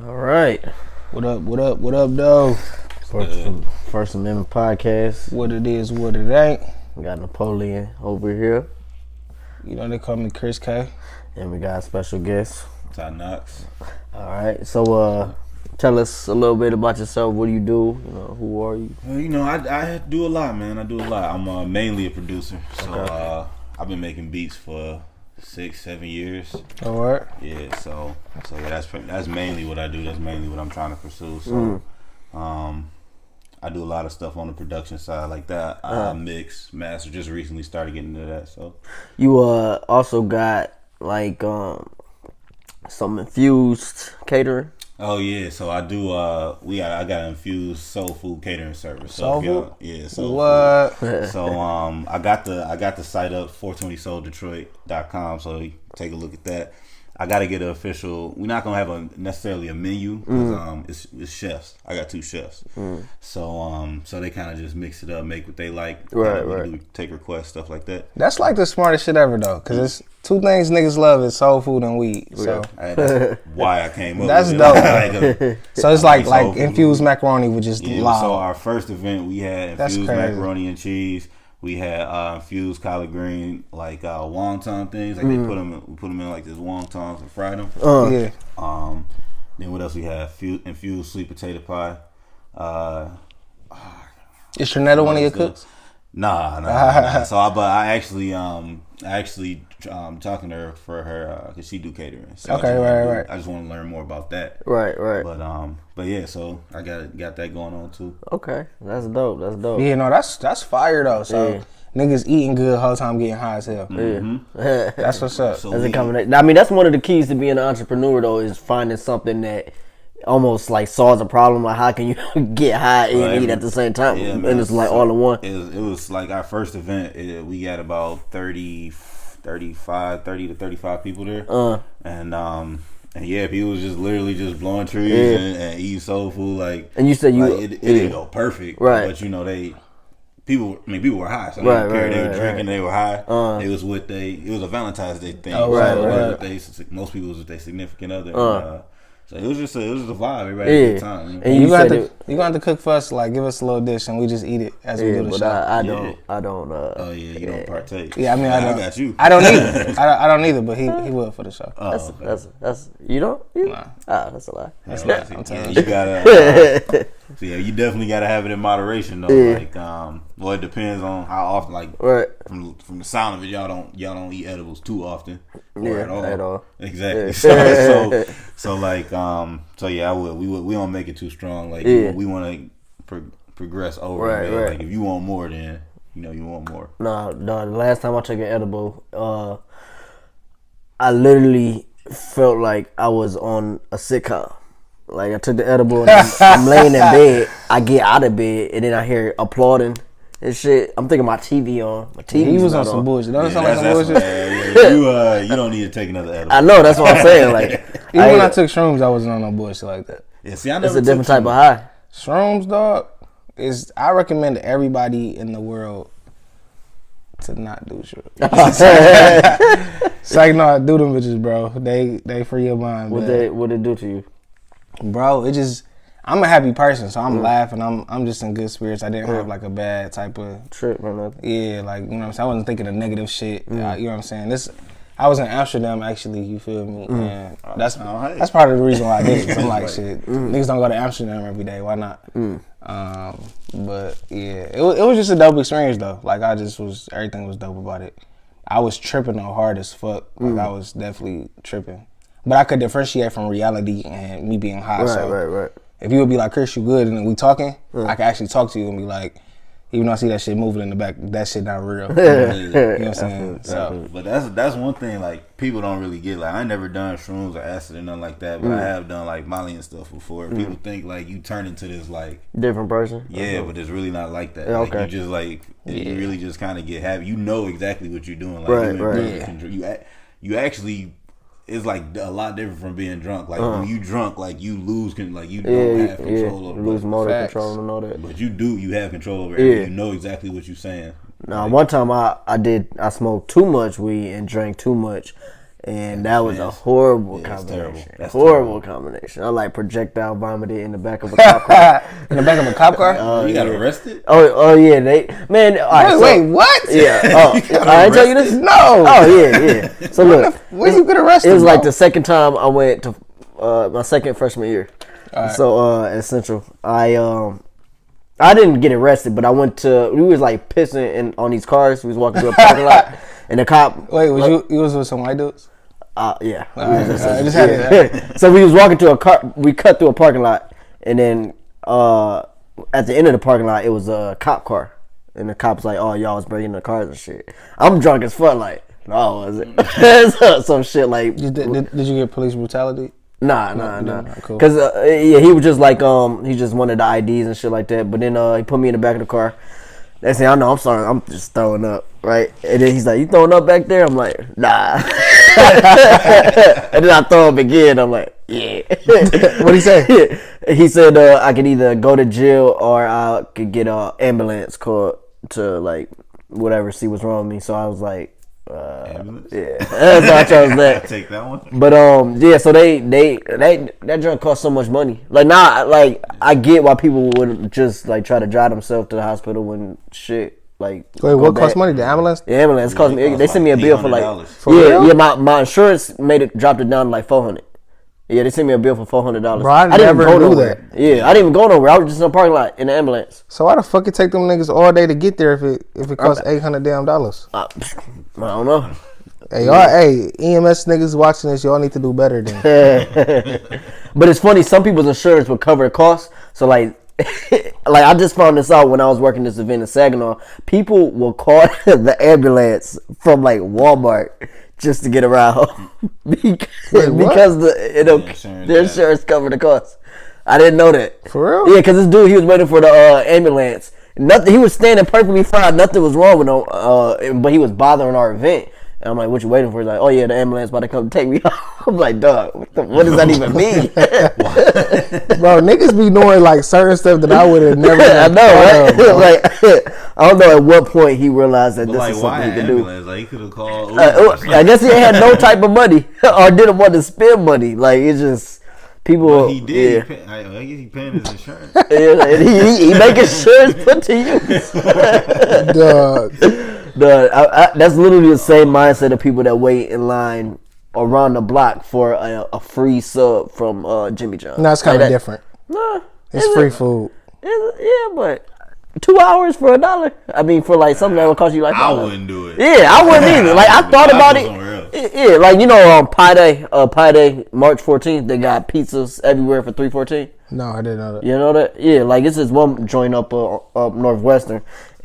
All right. What up, though? First Amendment Podcast. What it is, what it ain't. We got Napoleon over here. You know, they call me Chris K. And we got a special guest. Ty Knox. All right. So, tell us a little bit about yourself. What do you do? Who are you? Well, I do a lot, man. I do a lot. I'm mainly a producer. So I've been making beats for 6-7 years. All right. Yeah, so yeah, that's mainly what I do. That's mainly what I'm trying to pursue. So I do a lot of stuff on the production side like that. I mix, master, just recently started getting into that. So You also got like some infused catering. oh yeah, so I do I got an infused soul food catering service. So Soul food? Yeah, soul What? food. So I got the site up 420souldetroit.com, so you take a look at that. I got to get an official. We're not gonna have necessarily a menu because it's chefs. I got 2 chefs, so they kind of just mix it up, make what they like. Right. We take requests, stuff like that. That's like the smartest shit ever, though, because it's 2 things niggas love is soul food and weed. So That's why I came up. That's with dope. It. so it's like soul food. infused macaroni with just Yeah, lard. so our first event we had That's infused crazy. macaroni and cheese. We had infused collard green, like wonton things. Like they put them in like this wontons and fried them. Yeah. Then what else we had? Infused sweet potato pie. Is Trinetta one of your cooks? Nah. So I actually talking to her for her because she do catering. So Okay, right. I just want to learn more about that. Right. But yeah, so I got that going on too. Okay. That's dope. Yeah, no, that's fire, though. So niggas eating good the whole time getting high as hell. Yeah. That's what's up. So That's a combination. I mean, that's one of the keys to being an entrepreneur, though, is finding something that almost like solves a problem. Like, how can you get high and eat at the same time? Yeah, and man. it's like all in one. It was like our first event. We got about 30 to 35 people there. And yeah, people was just literally just blowing trees and eating soul food. Like, And you said it didn't go perfect, Right. But people were high, so Right, they didn't care. They right, were drinking, they were high. It was a Valentine's Day thing. Oh, so right, it was right. with most people was with their significant other. So it was just a vibe. Everybody had a good time. And You you gonna, said have to, you gonna have to cook for us, like give us a little dish and we just eat it as we do the but show. I don't. Oh yeah, you don't partake. Yeah, I mean, I don't. I got you. I don't either. I don't either, but he will for the show. That's you don't. You? Nah. That's a lie. That's Yeah, not. I'm telling yeah, you. you gotta. So yeah, you definitely gotta have it in moderation though. Yeah. Like, well, it depends on how often. Like, Right. from the sound of it, y'all don't eat edibles too often or Yeah, at all. Exactly. Yeah. So yeah, we don't make it too strong. Like, we want to progress over. Right, Man. right. Like, if you want more, then you want more. No. The last time I took an edible, I literally felt like I was on a sitcom. Like, I took the edible and I'm laying in bed. I get out of bed and then I hear applauding and shit. I'm thinking my TV on. My TV. He was on some bullshit. Don't it sound like some bullshit? You don't need to take another edible. I know, that's what I'm saying. Like, Even when I took shrooms, I wasn't on no bullshit like that. Yeah, see, I it's never a different took type of high. Shrooms, dog, I recommend everybody in the world to not do shrooms. It's like, no, do them bitches, bro. They free your mind. What it do to you? Bro, I'm a happy person, so I'm laughing. I'm just in good spirits. I didn't have like a bad type of Trip or nothing? yeah, like, you know what I'm saying. I wasn't thinking of negative shit. You know what I'm saying. I was in Amsterdam actually. You feel me? And that's part of the reason why I did it. 'Cause I'm like, shit, niggas don't go to Amsterdam every day. Why not? But yeah, it was just a dope experience though. Like, everything was dope about it. I was tripping though, hard as fuck. Like, I was definitely tripping. But I could differentiate from reality and me being high. Right. If you would be like, Chris, you good, and then we talking, I can actually talk to you and be like, even though I see that shit moving in the back, that shit not real. You know what I'm saying? So, But that's one thing, like, people don't really get. Like, I ain't never done shrooms or acid or nothing like that, but I have done like Molly and stuff before. People think like you turn into this like Different person? yeah, but it's really not like that. Yeah, Like, okay. you just like you really just kind of get happy. You know exactly what you're doing. Like, Right, you in right. perfect control. You actually. It's like a lot different from being drunk. Like, when you drunk, like, you lose, like, you don't have control over You lose it. motor Facts. control and all that. But you have control over everything. Yeah. You know exactly what you're saying. Now, one time I smoked too much weed and drank too much, And that was a horrible combination. Horrible combination. I like projectile vomited in the back of a cop car. In the back of a cop car? You got arrested? Oh yeah, man. All right, Wait, what? Yeah. Oh, I didn't tell you this. No. Oh yeah. So look, when you get arrested? it was like bro? the second time I went to my second freshman year. Right. So at Central, I didn't get arrested, but I went to. We was like pissing on these cars. We was walking through a parking lot, and the cop. Wait, you was with some white dudes? Yeah. So we was walking to a car. We cut through a parking lot, and then at the end of the parking lot, it was a cop car, and the cop was like, "Oh, y'all was breaking the cars and shit." I'm drunk as fuck, like, no, was it? Some shit like. Did you get police brutality? Nah. Cool. Cause he was just like he just wanted the IDs and shit like that. But then he put me in the back of the car. They say, "I know, I'm sorry, I'm just throwing up, right?" And then he's like, "You throwing up back there?" I'm like, "Nah." And then I throw up again. I'm like, "Yeah." What'd he say? He said I could either go to jail or I could get an ambulance called to like whatever, see what's wrong with me. So I was like. Ambulance? Yeah, that's why I chose that. I take that one. But yeah. So they that drug cost so much money. Like like I get why people would just like try to drive themselves to the hospital when shit like. Wait, what cost money? The ambulance? The ambulance cost me. They sent me a bill for like $800. yeah. My insurance dropped it down to like $400. Yeah, they sent me a bill for $400. Bro, I didn't never go knew nowhere. that. Yeah, I didn't even go nowhere. I was just in the parking lot in the ambulance. So why the fuck it take them niggas all day to get there if it costs $800 damn? I don't know. Hey, hey, EMS niggas watching this, y'all need to do better then. But it's funny, some people's insurance will cover the costs. So like like I just found this out when I was working this event in Saginaw. People will call the ambulance from like Walmart just to get around home because the insurance covered the cost. I didn't know that. For real? Yeah, because this dude, he was waiting for the ambulance. Nothing. He was standing perfectly fine. Nothing was wrong with him. But he was bothering our event. And I'm like, "What you waiting for?" He's like, "Oh yeah, the ambulance about to come take me home." I'm like, "Dog, what does that even mean?" Bro, niggas be knowing like certain stuff that I would have never. I know, right? Like, I don't know at what point he realized that this is something he could do. Like he could have called. I guess he had no type of money or didn't want to spend money. Like it's just people. Well, he did. Yeah. I guess he paying his insurance. Yeah, and he make insurance put to use. Dog. That's literally the same mindset of people that wait in line around the block for a free sub from Jimmy John's. No, it's kind of different. Nah, it's free food. Yeah, but 2 hours for $1. I mean, for like something that would cost you like $5. I wouldn't do it. Yeah, I wouldn't either. Like I thought about it. Yeah, like you know, Pi Day, March 14th. They got pizzas everywhere for $3.14. No, I didn't know that. You know that? Yeah, like it's this one joint up Northwestern.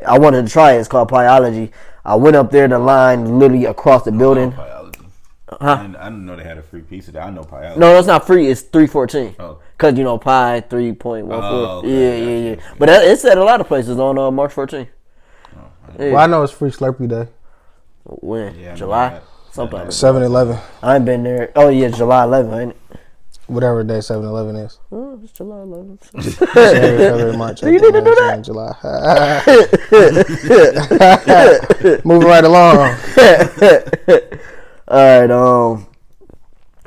I wanted to try it. It's called Pieology. I went up there, the line literally across the building. Pieology. Huh? I didn't know they had a free pizza there. I know Pieology. No, it's not free. It's $3.14. Oh. Cause you know Pi 3.14. Oh, okay. Yeah. But it's at a lot of places on March 14th. Well, I know it's free Slurpee Day. When? Yeah, July? Sometime. 7-Eleven. I ain't been there. Oh yeah, July 11th, ain't it? Whatever day 7-Eleven is. Oh, it's July 11th. January, February, March, You need to do that? July. Moving right along. All right.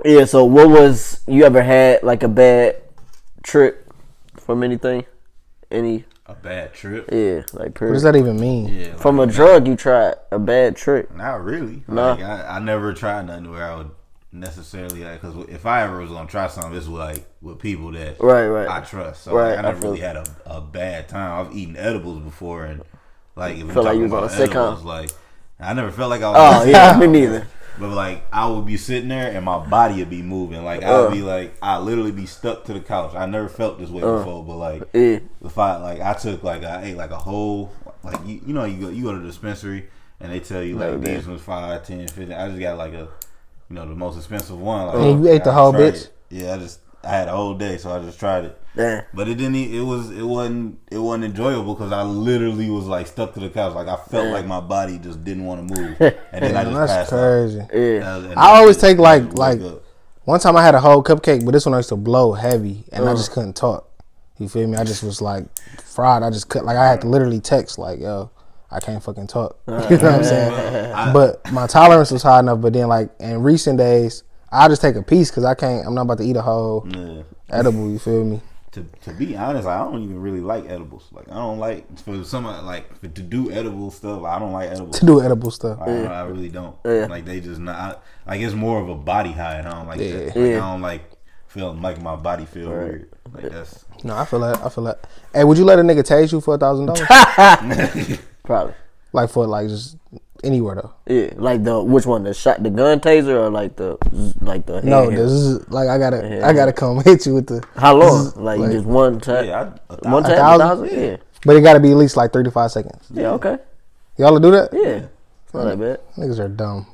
Yeah. So, what was you ever had like a bad trip from anything? A bad trip? Yeah, like What does that even mean? Yeah. from a drug you tried a bad trip. Not really. No. Like, I never tried nothing where I would necessarily like, because if I ever was gonna try something, it's with people that Right. I trust. So Right, like, I never I feel- really had a bad time. I've eaten edibles before, and like if we Feel like talking you was on about a sitcom. edibles, like I never felt like I was. Oh on a yeah, sitcom. me neither. But like I would be sitting there and my body would be moving. Like I would be like I literally be stuck to the couch. I never felt this way before. But like Yeah. if I ate like a whole like you know you go to the dispensary and they tell you like these was 5, 10, 15. I just got like the most expensive one. Like, And you ate the whole bitch? Yeah, I had a whole day, so I just tried it. Damn. But it didn't. It wasn't enjoyable because I literally was like stuck to the couch. Like I felt like my body just didn't want to move, and then I just That's passed crazy. out. Yeah. I always take like one time I had a whole cupcake, but this one I used to blow heavy, and I just couldn't talk. You feel me? I just was like fried. I just couldn't. Like I had to literally text like, "Yo, I can't fucking talk. You know what I'm saying? But my tolerance was high enough. But then like in recent days, I just take a piece because I'm not about to eat a whole edible. You feel me? To be honest, I don't even really like edibles. Like I don't like for somebody to do edible stuff. I don't like edibles. To do edible stuff, I really don't. Like they just not like it's more of a body high, and I don't like that. Like, I don't like feeling like my body feel weird. Like that's no. I feel that. Hey, would you let a nigga tase you for $1,000? Probably. Like for like just anywhere though. Yeah, like which one? The gun taser or like the No, this is like I gotta come hit you with the. How long? Like just one tap? Yeah, one tap, 1,000? Yeah. But it gotta be at least like 35 seconds. Yeah, okay. Y'all will do that? Yeah, it's not that bad. Niggas are dumb.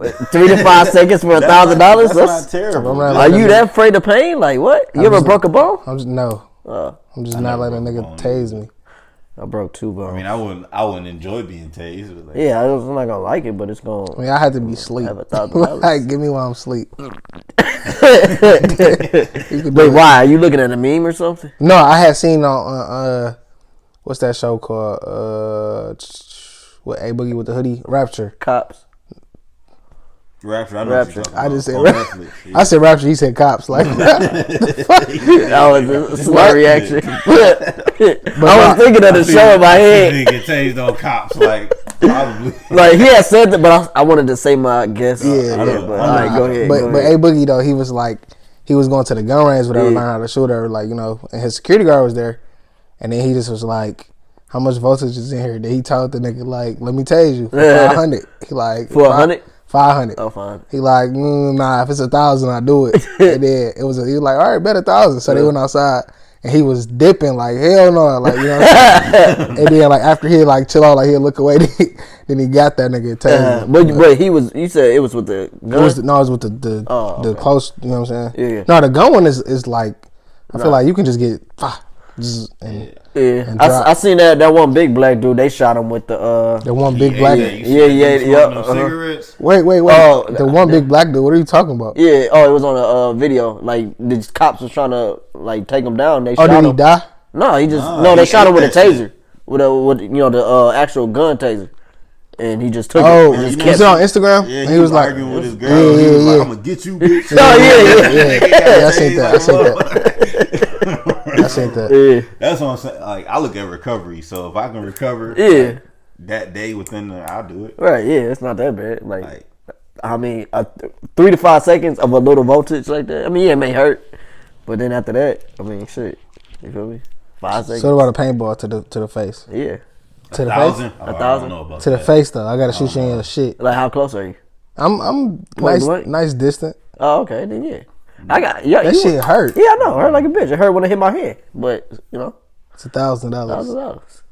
3 to 5 seconds for $1,000? That's not terrible. Are you that afraid of pain? Like what? You ever broke a bone? I'm just not letting a nigga tase me. I broke 2 bones. I mean, I wouldn't enjoy being tased. But like, yeah, I'm not gonna like it, but it's gonna. I mean, I had to be asleep. Have $1,000. Like, give me while I'm asleep. Wait, why? Are you looking at a meme or something? No, I had seen on what's that show called? What A Boogie with the hoodie? Rapture. Cops. Rapture. I just said Rapture. I said Rapture. He said cops. Like that was a smart reaction. I was thinking of the show in my head. Get tased on cops, like probably. Like he had said that, but I wanted to say my guess. Yeah. But all right, go ahead. But A Boogie though, he was like, he was going to the gun range, whatever, learn how to shoot, or like and his security guard was there, and then he just was like, how much voltage is in here? Then he told the nigga like, let me tase you for 500. He like for 100. 500. Oh, fine. He like, nah, if it's 1,000, I do it. And then he was like, all right, bet 1,000. So they went outside and he was dipping like, hell no, like, you know what I'm saying? And then like after he like chill out, like he'll look away, then he got that nigga taser. But you said it was with the gun? It was with the close, you know what I'm saying? Yeah. No, the gun one is like, I feel like you can just get, I seen that one big black dude. They shot him with the one big black dude. Cigarettes. Wait. The one big black dude. What are you talking about? Yeah. Oh, it was on a video. Like the cops was trying to like take him down. They shot did him. He die? No, he just they shot him with a taser, with the actual gun taser. And he just took it. Oh, was it on Instagram? Yeah, he was like arguing with his girl. He was like, I'm gonna get you, bitch. I seen that. Yeah. That's what I'm saying. Like, I look at recovery. So if I can recover, that day within I'll do it. Right? Yeah, it's not that bad. Like I mean, 3 to 5 seconds of a little voltage like that. I mean, yeah, it may hurt, but then after that, I mean, shit. You feel me? 5 seconds. So what about a paintball to the face? Yeah. To the 1,000? face? 1,000? To the face though. I gotta shoot you in your shit. Like how close are you? I'm nice distant. Oh, okay, then yeah. That shit hurt. Yeah, I know. It hurt like a bitch. It hurt when it hit my head. But it's $1,000. $1,000.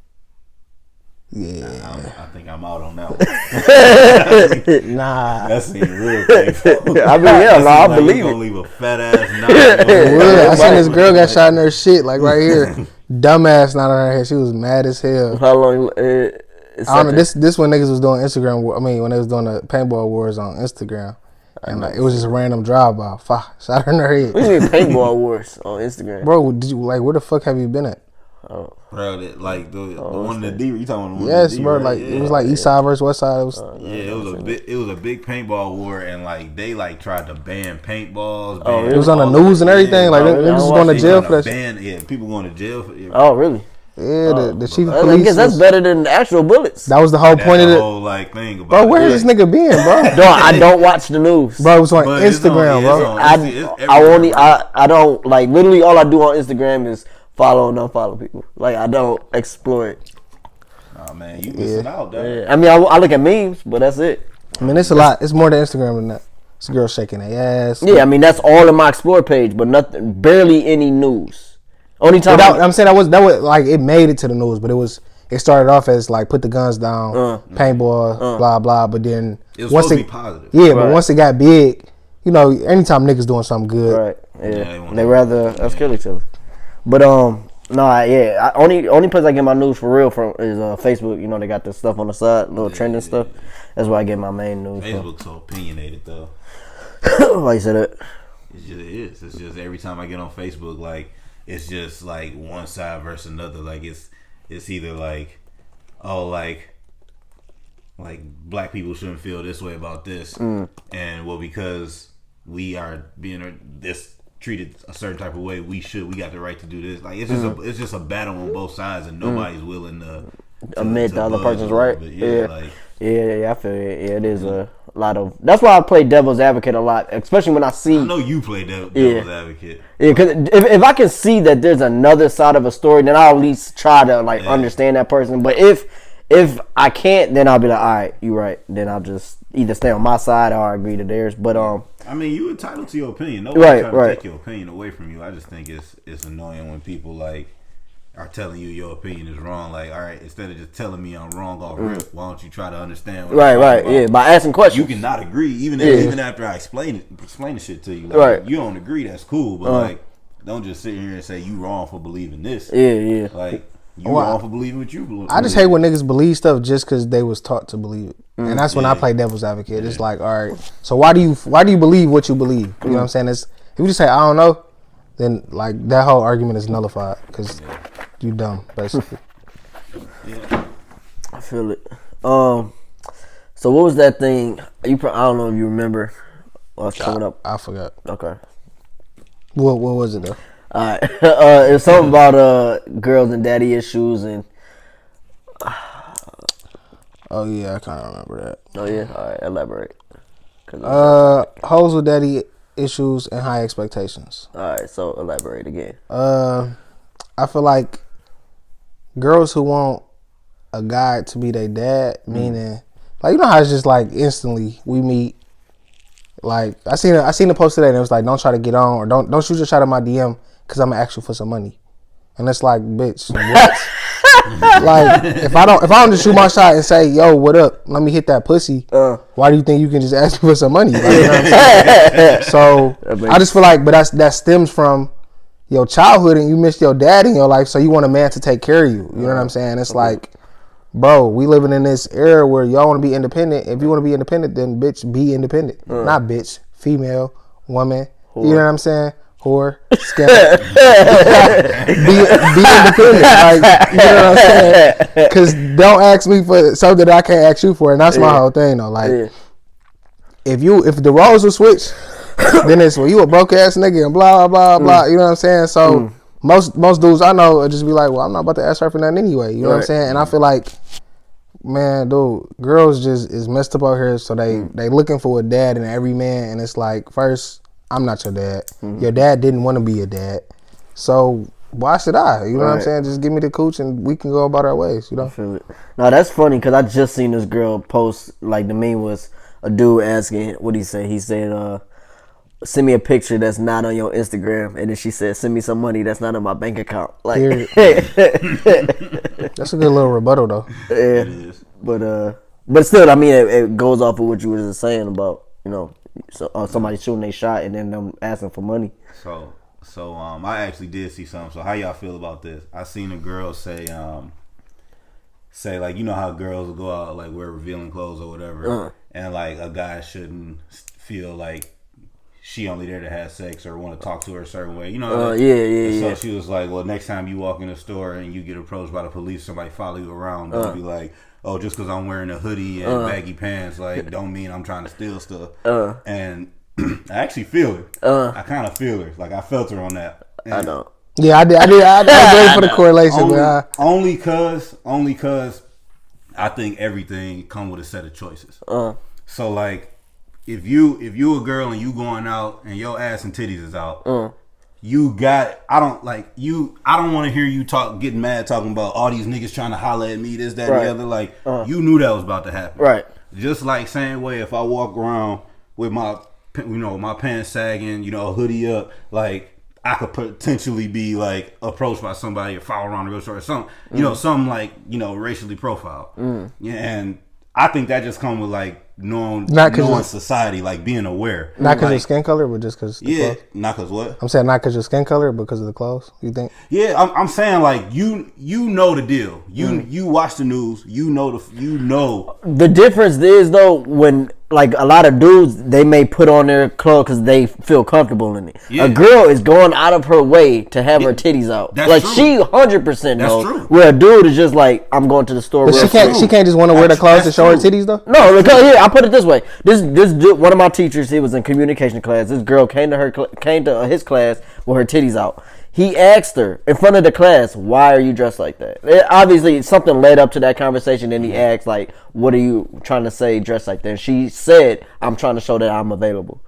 Yeah. I think I'm out on that one. Nah. That seems real painful. I mean, I believe it. Gonna leave a fat ass knot. I seen this girl got shot in her shit, like right here. Dumbass knot on her head. She was mad as hell. How long? I don't know. This when niggas was doing Instagram. I mean, when they was doing the paintball wars on Instagram, and like it was just a random drive by. Shot her in her head. What do you mean paintball wars on Instagram? Bro, did you where the fuck have you been at? Bro, like the one in the D. You talking about the one? Yes, in the D, bro. right? Like it was like East Side versus West Side. It was. It was a big paintball war, and like they like tried to ban paintballs. It was on the news and everything. Like niggas was going to jail for that. Yeah, people going to jail for it. Oh, really? Yeah, the chief of police. I guess that's better than the actual bullets. That was the whole point of it. Whole like thing about bro, where is this nigga being, bro? I don't watch the news. Bro, it was on Instagram, bro. I don't like literally all I do on Instagram is follow and unfollow people. Like I don't explore it. Oh man, you missing out, though. Yeah. I mean, I look at memes, but that's it. I mean, it's a lot. It's more than Instagram than that. It's a girl shaking their ass. Yeah, I mean that's all in my explore page, but nothing, barely any news. Only time I'm saying that was like it made it to the news, but it started off as like put the guns down, paintball, blah blah. But then it was supposed to be positive. Yeah, but once it got big, anytime niggas doing something good, right? Yeah, they rather us kill each other. But only place I get my news for real from is Facebook. They got this stuff on the side, little trending stuff. That's where I get my main news. Facebook's so opinionated though. Why you say that? It just is. It's just every time I get on Facebook, like it's just like one side versus another. Like it's either like, oh, like like black people shouldn't feel this way about this, and well, because we are being this treated a certain type of way, we got the right to do this. Like it's just a battle on both sides, and nobody's willing to admit the other person's right. Yeah, like, I feel it. Yeah, it is a lot of. That's why I play devil's advocate a lot, especially when I see. I know you play devil's advocate. Yeah, because if I can see that there's another side of a story, then I'll at least try to understand that person. But if I can't, then I'll be like, all right, you're right. Then I'll just either stay on my side or I agree to theirs. But I mean, you entitled to your opinion. Nobody's trying to take your opinion away from you. I just think it's annoying when people like are telling you your opinion is wrong. Like, all right, instead of just telling me I'm wrong off rip, why don't you try to understand what I'm talking about? Yeah, by asking questions. You cannot agree, even after I explain the shit to you. Like, you don't agree, that's cool, but like, don't just sit here and say you wrong for believing this. Yeah. Like, you wrong for believing what you believe. I just hate when niggas believe stuff just because they was taught to believe it, and that's when I play devil's advocate. It's like, all right, so why do you believe what you believe? You know what I'm saying? If you just say I don't know, then like that whole argument is nullified because you dumb basically. I feel it. So what was that thing? I don't know if you remember. What's coming up? I forgot. Okay. What was it though? Alright. It's something about girls and daddy issues and. Oh yeah, I kind of remember that. Oh yeah. All right. Elaborate. Hoes with daddy issues and high expectations. All right. So elaborate again. I feel like girls who want a guy to be their dad, meaning like you know how it's just like instantly we meet. Like I seen a post today and it was like, don't try to get on or don't shoot your shot at my DM because I'm gonna ask you for some money, and it's like, bitch, what? Like if I don't just shoot my shot and say, yo, what up? Let me hit that pussy. Why do you think you can just ask me for some money? Like, you know what I'm saying? So I just feel like, but that stems from your childhood and you missed your dad in your life, so you want a man to take care of you. You know what I'm saying? It's like, bro, we living in this era where y'all want to be independent. If you want to be independent, then bitch, be independent. Not bitch, female, woman. Whore. You know what I'm saying? Whore, scam. be independent. Like, you know what I'm saying? Because don't ask me for something that I can't ask you for, and that's my whole thing though. Like, if the roles were switched, then it's, well, you a broke ass nigga and blah blah blah. You know what I'm saying? So most dudes I know would just be like, well, I'm not about to ask her for nothing anyway. You know what I'm saying? And I feel like, man, dude, girls just is messed up out here. So they looking for a dad in every man, and it's like, first, I'm not your dad. Your dad didn't want to be a dad, so why should I? You know what I'm saying? Just give me the cooch and we can go about our ways. You know? I feel it. No, that's funny because I just seen this girl post, like the meme was a dude asking, what did he say? He said, send me a picture that's not on your Instagram, and then she said, send me some money that's not in my bank account. Like, that's a good little rebuttal though. Yeah, it is. But still, I mean, it goes off of what you were just saying about, you know, somebody shooting a shot and then them asking for money. So I actually did see something. So how y'all feel about this? I seen a girl say like, you know how girls will go out like wear revealing clothes or whatever, and like a guy shouldn't feel like she only there to have sex or want to talk to her a certain way, you know? So she was like, well, next time you walk in a store and you get approached by the police, somebody follow you around, don't be like, oh, just because I'm wearing a hoodie and baggy pants, like, don't mean I'm trying to steal stuff. And I actually feel it. I kind of feel her. Like, I felt her on that. And I know. Yeah, I did. I was ready for the correlation. Only cause I think everything come with a set of choices. So like, if you a girl and you going out and your ass and titties is out, I don't want to hear you getting mad talking about all these niggas trying to holler at me, this, that, and the other. Like, you knew that was about to happen. Right. Just like same way if I walk around with my pants sagging, a hoodie up, like, I could potentially be like approached by somebody or follow around the grocery store or something, something like, racially profiled. Yeah, and I think that just comes with like knowing society, like being aware. Not because of skin color, but just because. Yeah, not because what? I'm saying not because of skin color, but because of the clothes. You think? Yeah, I'm saying like you know the deal. You watch the news. You know. The difference is though when like a lot of dudes they may put on their clothes because they feel comfortable in it. Yeah. A girl is going out of her way to have her titties out. That's like true. she 100% knows. True. Where a dude is just like I'm going to the store. But she can't just want to wear the clothes to show her titties though. No, because here I put it this way. This dude, one of my teachers, he was in communication class. This girl came to his class with her titties out. He asked her in front of the class, "Why are you dressed like that?" Obviously, something led up to that conversation. And he asked, "Like, what are you trying to say, dressed like that?" And she said, "I'm trying to show that I'm available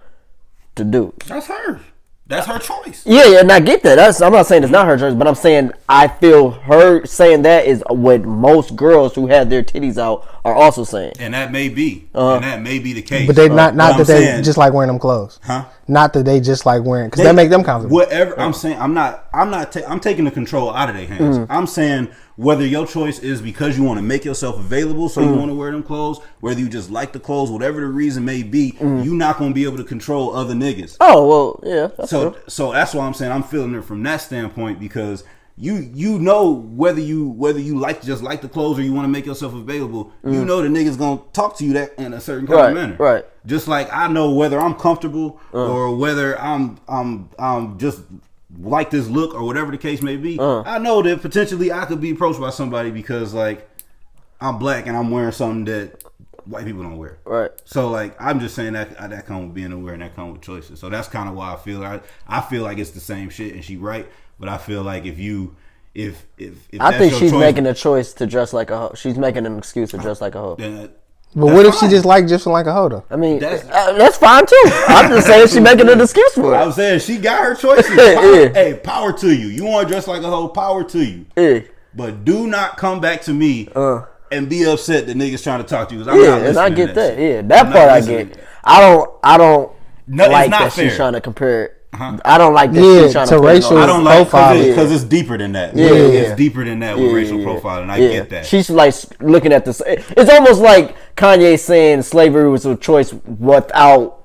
to do." That's her. That's her choice. Yeah, and I get that. I'm not saying it's not her choice, but I'm saying I feel her saying that is what most girls who have their titties out are also saying. And that may be. And that may be the case. But they not that they just like wearing them clothes. Huh? Not that they just like wearing, because they make them comfortable. Whatever. I'm saying, I'm taking the control out of their hands. I'm saying whether your choice is because you want to make yourself available, so you want to wear them clothes, whether you just like the clothes, whatever the reason may be, you're not going to be able to control other niggas. Oh, well, yeah. So that's why I'm saying I'm feeling it from that standpoint, because you know whether you like the clothes or you want to make yourself available, you know the nigga's gonna talk to you that in a certain kind of manner. Right. Just like I know whether I'm comfortable or whether I'm just like this look or whatever the case may be. I know that potentially I could be approached by somebody because like I'm black and I'm wearing something that white people don't wear. Right. So like I'm just saying that comes with being aware and that comes with choices. So that's kind of why I feel like it's the same shit and she right. But I feel like if I think she's making a choice to dress like a hoe. She's making an excuse to dress like a hoe. But what if she just like a hoe though? I mean, that's fine too. I'm just saying she's making an excuse for it. I'm saying she got her choices. Hey, power to you. You want to dress like a hoe? Power to you. Yeah. But do not come back to me and be upset that niggas trying to talk to you. I'm not listening and I get that. Yeah, that part I get. I don't like that fair. She's trying to compare it. I don't like that she's trying to racial. I don't like because it's deeper than that. Yeah, it's deeper than that with racial profiling. I get that. She's like looking at this. It's almost like Kanye saying slavery was a choice without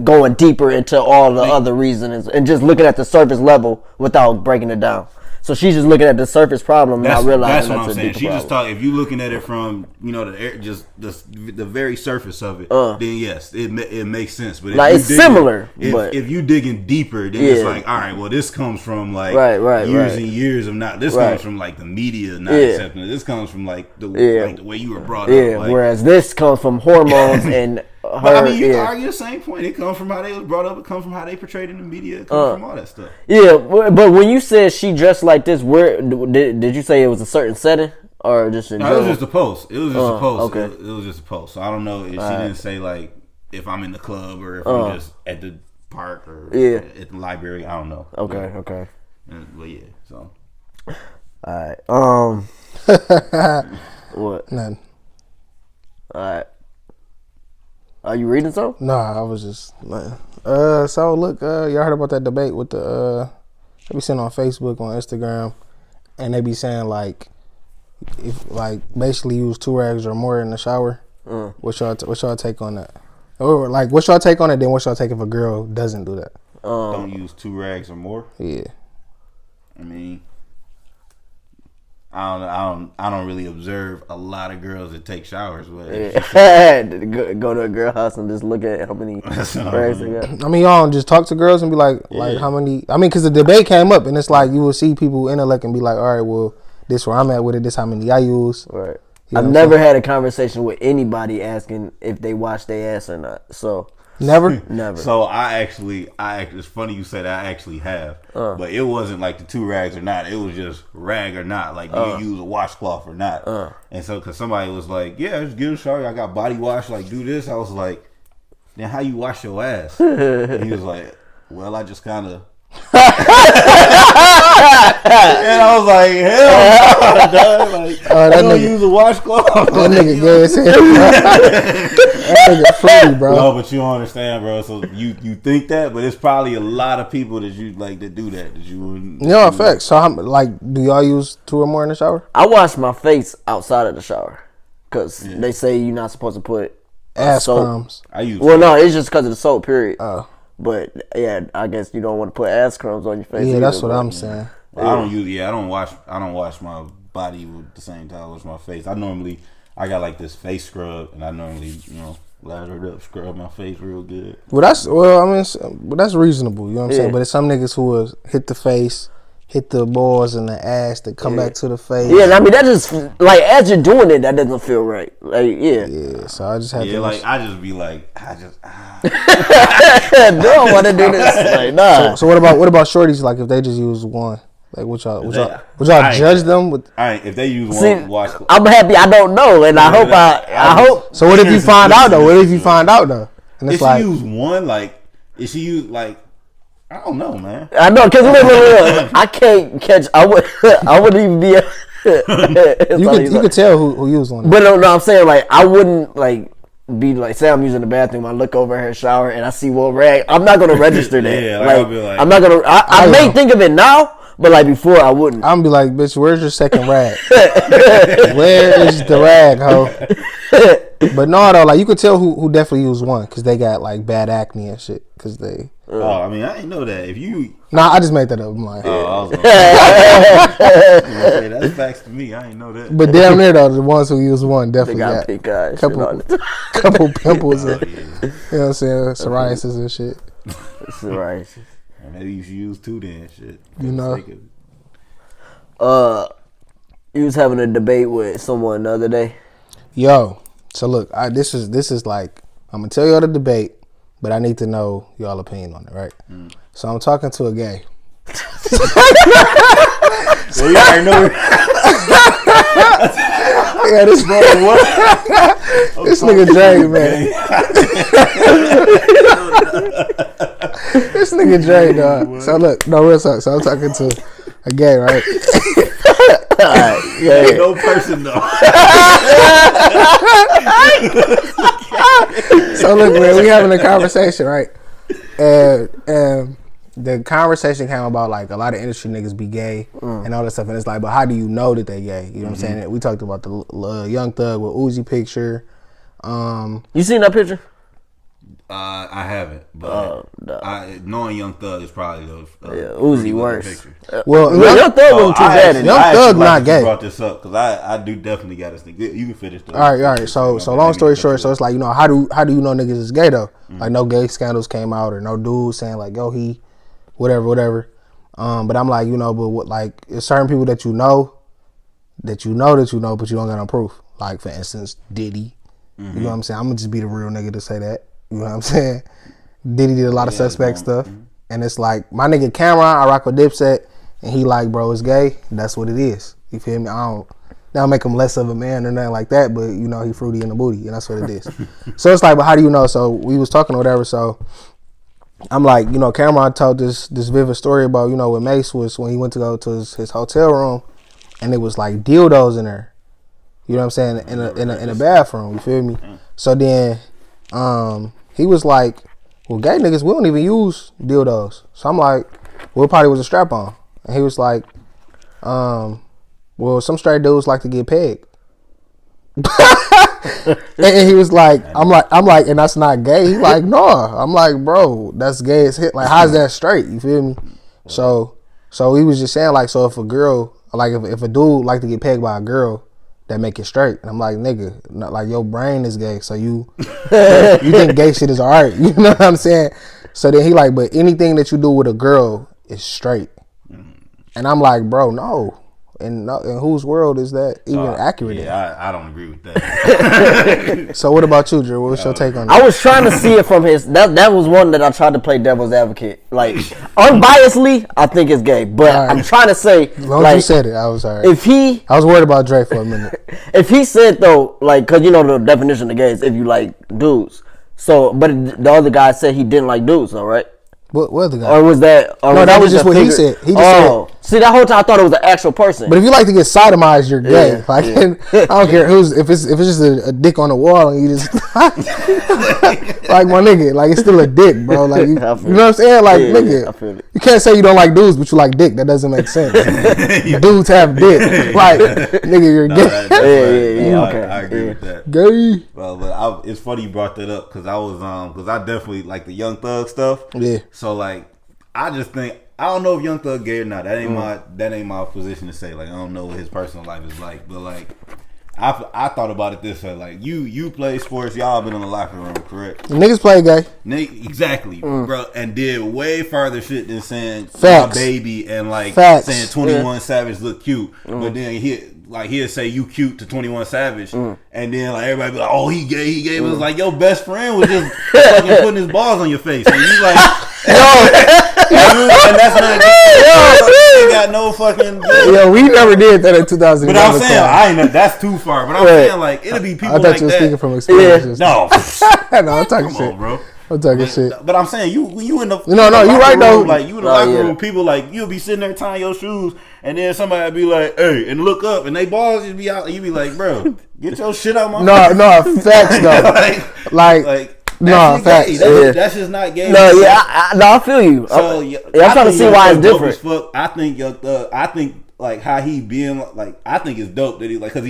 going deeper into all the other reasons and just looking at the surface level without breaking it down. So she's just looking at the surface problem, not realizing that's what I'm saying. She just talk. If you looking at it from the very surface of it, then yes, it makes sense. But like it's similar. If you digging deeper, then it's like, all right, well, this comes from like years and years of not. This comes from like the media not accepting it. This comes from like the way you were brought up. Yeah. Whereas this comes from hormones and. But I mean, you can argue the same point. It comes from how they was brought up. It comes from how they portrayed in the media. It comes from all that stuff. Yeah, but when you said she dressed like this, where did you say it was a certain setting or just in general? It was just a post. It was just a post. Okay. It was just a post. So I don't know if she didn't say like if I'm in the club or if I'm just at the park or at the library. I don't know. Okay. But yeah, so. All right. What? None. All right. Are you reading something? No, I was just so look, y'all heard about that debate with the they be sitting on Facebook, on Instagram, and they be saying like if like basically use 2 rags or more in the shower. What's y'all take on that? Or like what's y'all take on it? Then what's y'all take if a girl doesn't do that? Don't use 2 rags or more. Yeah. I mean, I don't really observe a lot of girls that take showers. But go to a girl house and just look at how many rags they got. I mean, y'all don't just talk to girls and be like how many? I mean, because the debate came up and it's like you will see people intellect and be like, all right, well, this where I'm at with it. This how many I use. Right. I've never had a conversation with anybody asking if they wash their ass or not. So. Never. So I actually, it's funny you said I actually have, but it wasn't like the 2 rags or not. It was just rag or not. Like, do you use a washcloth or not? And so, cause somebody was like, yeah, just get a shower. I got body wash. Like, do this. I was like, then how you wash your ass? And he was like, well, I just kind of. And I was like, hell no, like, I don't use a washcloth. That nigga gay as hell. That nigga fruity, bro. No, but you don't understand, bro. So you think that, but it's probably a lot of people that you like that do that you wouldn't. No, facts. So, do y'all use 2 or more in the shower? I wash my face outside of the shower because they say you're not supposed to put Ass soap. crumbs. I use. Well, no, it's just because of the soap. Period. Oh. But yeah, I guess you don't want to put ass crumbs on your face. Yeah, either, that's what but- I'm saying. I don't use. Yeah, I don't wash my body with the same towel I wash my face. I got like this face scrub, and I normally, lather it up, scrub my face real good. Well, that's reasonable. You know what I'm saying? But it's some niggas who will hit the face, hit the balls and the ass, that come back to the face. Yeah, I mean that just like as you're doing it, that doesn't feel right. Like Yeah, so I just have to. Yeah, like I just be like, don't want to do this. Like, nah. So what about shorties? Like if they just use one, like would y'all judge them with? All right, if they use See, one, watch. I'm happy I don't know, and I hope. So what if you find out though? And it's If like she use one, like if she use like, I don't know, man. I know, cause look, I can't catch. I wouldn't even be. you could tell who used one. But no, I'm saying like I wouldn't like be like, say I'm using the bathroom, I look over her shower and I see one rag. I'm not gonna register that. Yeah, like, I'll be like, I'm not gonna. I may think of it now, but like before I wouldn't. I'm gonna be like, bitch, where's your second rag? Where is the rag, ho? But no, though, like you could tell who definitely used one because they got like bad acne and shit. Because they. Oh, I mean, I didn't know that. If you. Nah, I just made that up. I'm like. Oh, I was gonna say, that's facts to me. I didn't know that. But damn near though, the ones who use one definitely got pink eyes, couple pimples and you know what I'm saying, psoriasis and shit. Psoriasis. Maybe you should use two then, shit. You know. You was having a debate with someone the other day. Yo, so look, this is like I'm gonna tell y'all the debate, but I need to know y'all opinion on it, right? So I'm talking to a gay. Well, you already know. Yeah, this bro, what? This nigga Dre, man. This nigga Dre, dog. So look, no real talk. So I'm talking to a gay, right? Alright, yeah. Ain't no person though. So look, man, we having a conversation, right? And the conversation came about like a lot of industry niggas be gay and all that stuff, and it's like, but how do you know that they gay? You know what I'm saying? We talked about the Young Thug with Uzi picture. You seen that picture? I haven't, but knowing Young Thug is probably Uzi worse. Well, Young Thug wasn't too bad. Young Thug not gay. You brought this up because I do definitely got this thing. You can finish. All right. So long story short, so it's like, you know, how do you know niggas is gay though? Like no gay scandals came out or no dudes saying like, yo, he whatever. But I'm like, you know, but what, like it's certain people that you know, but you don't got no proof. Like for instance, Diddy. You know what I'm saying? I'm gonna just be the real nigga to say that. You know what I'm saying? Diddy did a lot of suspect stuff. And it's like, my nigga Cameron, I rock with Dipset, and he like, bro, it's gay. That's what it is. You feel me? I don't make him less of a man or nothing like that, but you know, he fruity in the booty, and that's what it is. So it's like, but how do you know? So we was talking or whatever, so I'm like, you know, Cameron told this vivid story about, you know, when Mace was, when he went to go to his hotel room, and it was like dildos in there. You know what I'm saying? In a bathroom, you feel me? So then he was like, well, gay niggas, we don't even use dildos. So I'm like, well, it probably was a strap on. And he was like, well, some straight dudes like to get pegged. And he was like, I'm like, and that's not gay. He like, no. I'm like, bro, that's gay as hit. Like, how's that straight? You feel me? So he was just saying like, so if a girl, like if a dude like to get pegged by a girl, that make it straight. And I'm like, nigga, not like your brain is gay, so you think gay shit is alright. You know what I'm saying? So then he like, but anything that you do with a girl is straight. And I'm like, bro, no. In whose world is that even accurate? Yeah, I don't agree with that. So what about you, Drew? What's your take on that? I was trying to see it from his. That was one that I tried to play devil's advocate. Like unbiasedly, I think it's gay, but right. I'm trying to say. As long like, as you said it, I was alright. I was worried about Dre for a minute. If he said though, like, cause you know the definition of gay is if you like dudes. So, but the other guy said he didn't like dudes, though, right? What other guy? Or was that? Or no, was that was just what he said. He just said See, that whole time I thought it was the actual person. But if you like to get sodomized, you're gay. Yeah, Like I don't care if it's just a dick on the wall and you just like my nigga, like it's still a dick, bro. Like you know what I'm saying? Like nigga, I feel it. you can't say you don't like dudes, but you like dick. That doesn't make sense. Dudes have dick. Like nigga, you're gay. Yeah. Okay. I agree with that. Gay. Well, but it's funny you brought that up because I was because I definitely like the Young Thug stuff. Yeah. So like, I just think I don't know if Young Thug gay or not. That ain't my position to say. Like I don't know what his personal life is like, but like I thought about it this way. Like you play sports, y'all been in the locker room, correct? Niggas play gay. Exactly, bro, and did way further shit than saying Facts. my baby and like Facts. saying 21 Savage look cute, but then he'll say you cute to 21 Savage, and then like everybody be like, oh he gay. It was like your best friend was just fucking putting his balls on your face, and you like, and that's not you got no fucking. Yo, we never did that in 2000. But I'm saying I ain't. That's too far. But I'm saying like it'll be people I thought like you were that. speaking from experience. No, No, I'm talking come shit. on, bro. I'm talking shit. But I'm saying you in the No, you locker right, though. room, like you in the locker room, people like you'll be sitting there tying your shoes, and then somebody be like, "Hey," and look up, and they balls just be out, and you be like, "Bro, get your shit out my." No, facts though. like no, facts. That's just not gay. No, I feel you. So I'm trying to see why it's different. Fuck, I think like how he being like I think it's dope that he like because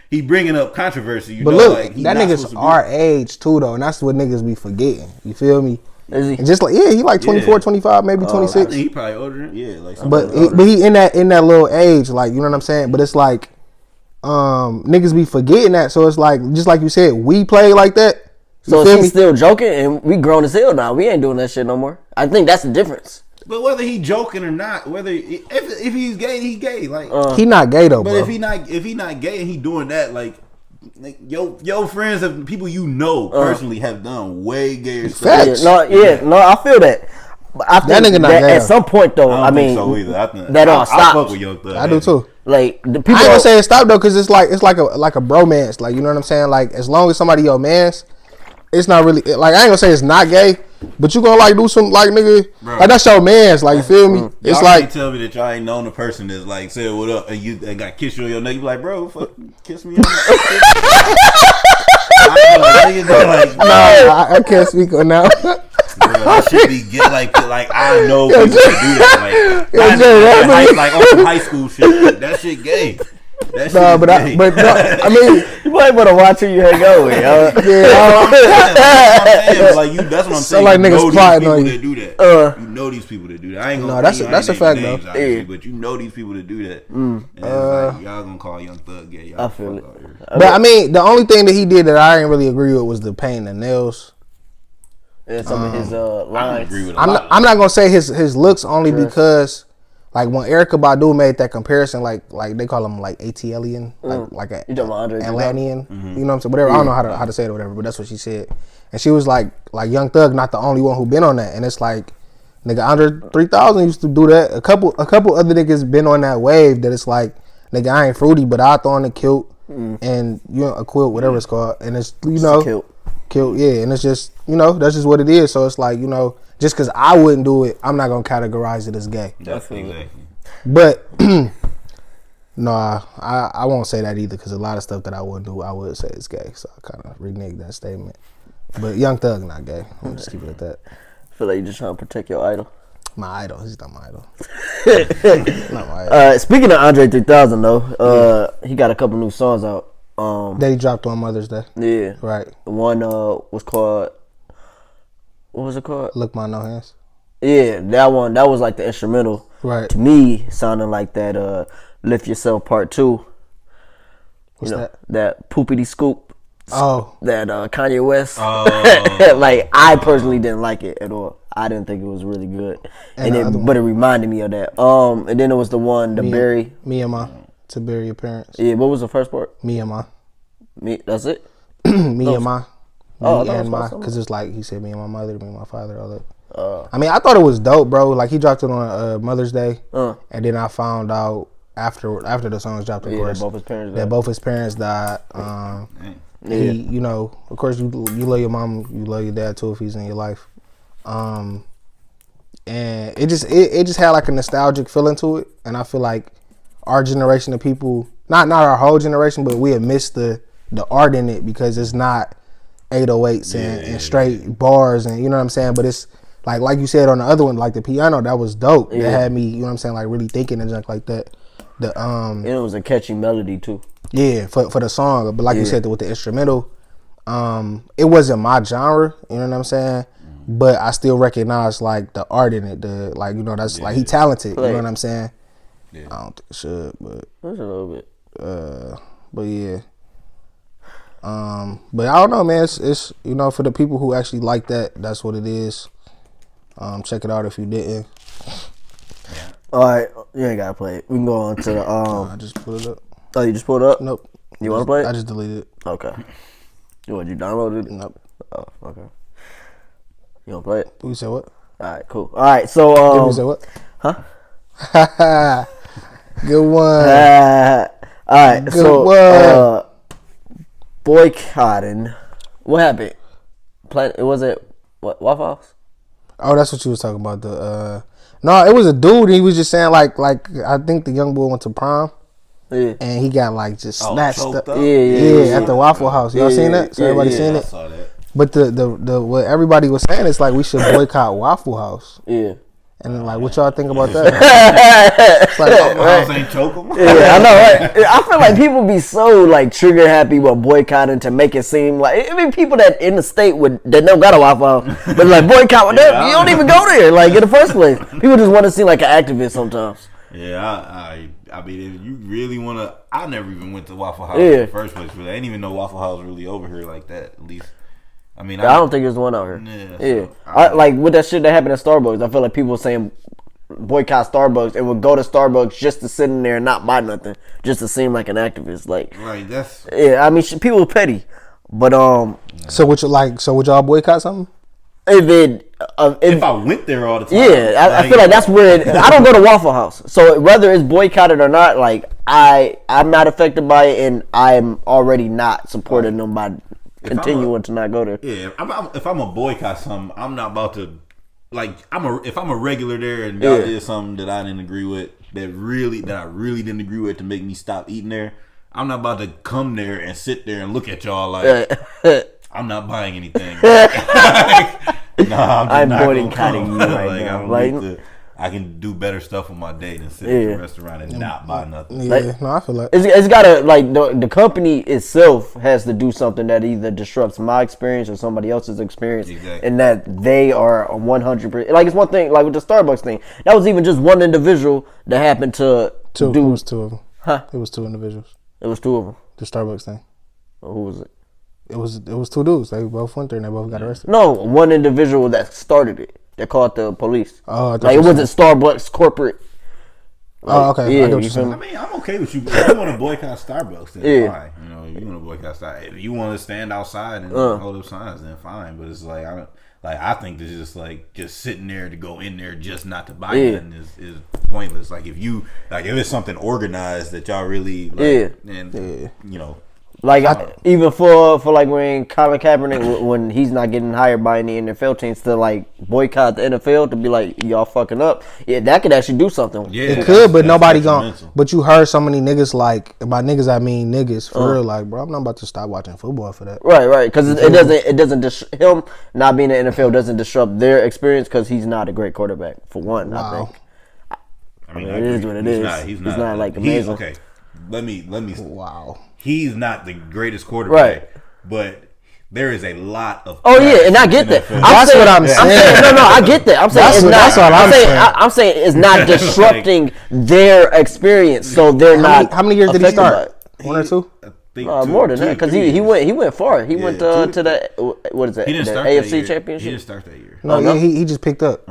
he bringing up controversy. But look, like, that nigga's our age too though, and that's what niggas be forgetting. You feel me? Is he? And just like he like 24, 25, maybe 26. I think he probably older. Like but he in that little age, like you know what I'm saying. But it's like niggas be forgetting that, so it's like just like you said, we play like that. So he's still joking, and we grown as hell now. We ain't doing that shit no more. I think that's the difference. But whether he joking or not, whether if he's gay, he's gay. Like he not gay though. But bro. if he not gay and he doing that, like your friends of people you know personally have done way gayer stuff. No, I feel that. But I think that nigga not gay at some point though. I mean, so either. I think that all stops. I fuck with Young Thug. I do too. Like the people. I ain't gonna say it stop though, cause it's like a bromance. Like you know what I'm saying. Like as long as somebody your mans, it's not really like I ain't gonna say it's not gay. But you gonna like do some like nigga, bro, like that's your man's, like you feel me? It's y'all like tell me that y'all ain't known the person that's like said what up and you and got kiss you on your neck. You be like, bro, fuck, kiss me. I can't speak on now. Bro, that shit be get like I know people that do that like on some high school shit. Like, that shit gay. That shit I mean, you might want to watch who you hang out with. Like you, that's what I'm saying. Like you niggas plotting on you. Do that. You know these people that do that. I ain't gonna. No, that's a fact though. But you know these people that do that. And it's like, y'all gonna call Young Thug gay. Y'all I feel it. But I mean, the only thing that he did that I didn't really agree with was the painting the nails. And some of his lines. I'm not gonna say his looks only because like when Erykah Badu made that comparison, like they call him like ATLian, like a Atlantean, you know what I'm saying? Whatever, I don't know how to say it or whatever, but that's what she said. And she was like Young Thug not the only one who been on that, and it's like nigga Andre 3000 used to do that. A couple other niggas been on that wave that it's like nigga I ain't fruity, but I throw on a kilt and a quilt, whatever it's called, and it's kilt, yeah, and it's just that's just what it is. So it's like just because I wouldn't do it, I'm not gonna categorize it as gay. Exactly. But no, I won't say that either because a lot of stuff that I wouldn't do, I would say is gay. So I kind of reneged that statement. But Young Thug not gay. I'm just keep it at that. I feel like you're just trying to protect your idol. My idol, he's not my idol. Not my idol. Speaking of Andre 3000 though, he got a couple new songs out. That he dropped on Mother's Day. Yeah. Right. One was called. What was it called? Look My No Hands. Yeah, that one. That was like the instrumental. Right. To me, sounding like that Lift Yourself Part 2. What's that? That Poopity Scoop. Oh. That Kanye West. Oh. Like, I personally didn't like it at all. I didn't think it was really good. But it reminded me of that. And then it was the one, Barry. Me and my. To bury your parents. Yeah, what was the first part? Me and my. Me, that's it? Me and my. Oh, and my, because it's like he said, me and my mother, me and my father, all that. I mean, I thought it was dope, bro. Like he dropped it on Mother's Day, and then I found out after the songs dropped, of course, that both his parents died. He, of course, you love your mom, you love your dad too if he's in your life. and it just had like a nostalgic feeling to it, and I feel like our generation of people, not our whole generation, but we have missed the art in it because it's not 808s and straight bars, and you know what I'm saying. But it's like you said on the other one, like the piano, that was dope. That had me, you know what I'm saying, like really thinking and junk like that. And it was a catchy melody too. Yeah, for the song, but like you said, with the instrumental, it wasn't my genre. You know what I'm saying? But I still recognize like the art in it. Like, you know, that's like he talented. You know what I'm saying? Yeah. I don't think it should, but just a little bit. But yeah. But I don't know, man. It's you know, for the people who actually like that, that's what it is. Check it out if you didn't. All right, you ain't gotta play it. We can go on to the. I just put it up. Oh, you just pulled it up? Nope. You want to play it? I just deleted it. Okay. You downloaded it? Nope. Oh, okay. You want to play it? You said what? All right, cool. All right, so you said what? Huh? Good one. All right, Good so boycotting. What happened? Was it what Waffle House? Oh, that's what you was talking about. No, it was a dude. He was just saying like I think the young boy went to prom. Yeah. And he got like just snatched up. Yeah, at the Waffle House. Y'all seen that? So everybody seen it? I saw that. But the what everybody was saying is like we should boycott Waffle House. Yeah. And then like, what y'all think about that? It's like, House ain't choke 'em. Yeah, I know. Right? I feel like people be so like trigger happy with boycotting to make it seem like people that in the state that don't got a Waffle House, but like boycott with them, you don't even go there like in the first place. People just want to seem like an activist sometimes. Yeah, I mean, if you really want to, I never even went to Waffle House in the first place. Really. I didn't even know Waffle House was really over here like that. At least, I mean, I don't think there's one out here. Yeah, so I like with that shit that happened at Starbucks. I feel like people saying boycott Starbucks and would go to Starbucks just to sit in there and not buy nothing, just to seem like an activist. Like, right? That's I mean, people are petty, but So would y'all boycott something? If I went there all the time, I feel like that's where I don't go to Waffle House. So whether it's boycotted or not, like I'm not affected by it, and I'm already not supporting them by continuing to not go there. Yeah, if I'm a boycott something, I'm not about to like. If I'm a regular there and y'all did something that I didn't agree with, that I really didn't agree with to make me stop eating there. I'm not about to come there and sit there and look at y'all like I'm not buying anything. I'm boycotting you right now. I can do better stuff on my day than sit in a restaurant and not buy nothing. Yeah, I feel like it's gotta like the company itself has to do something that either disrupts my experience or somebody else's experience, and that they are 100%. Like it's one thing, like with the Starbucks thing, that was even just one individual that happened to do. It was two of them. Huh? It was two individuals. It was two of them. The Starbucks thing. Well, who was it? It was two dudes. They both went there and they both got arrested. No, one individual that started it. They called the police. Oh, like it wasn't Starbucks corporate. Like, okay. Yeah, I mean, I'm okay with you. If you want to boycott Starbucks, then fine. You know, if you want to boycott Starbucks, if you want to stand outside and hold up signs, then fine. But it's like I think this is just sitting there to go in there just not to buy nothing is pointless. Like if it's something organized that y'all really you know. Like even for like when Colin Kaepernick when he's not getting hired by any NFL teams to like boycott the NFL to be like y'all fucking up, that could actually do something. Yeah, it could, but nobody gonna. But you heard so many niggas like by niggas I mean niggas for real. Like bro, I'm not about to stop watching football for that. Right, because it doesn't him not being in the NFL doesn't disrupt their experience because he's not a great quarterback for one. Wow. I think. I mean, it is what it is. He's not like amazing. Okay, let me. Wow. He's not the greatest quarterback, but there is a lot of. Oh yeah, and I get that. That's what I'm saying. No, I get that. I'm saying it's not. That's all I'm saying. I'm saying it's not disrupting their experience, so they're not. How many years did he start? One or two? I think more than that, because he went far. He went to the what is that? He didn't start AFC that year. Championship. He didn't start that year. No, he just picked up.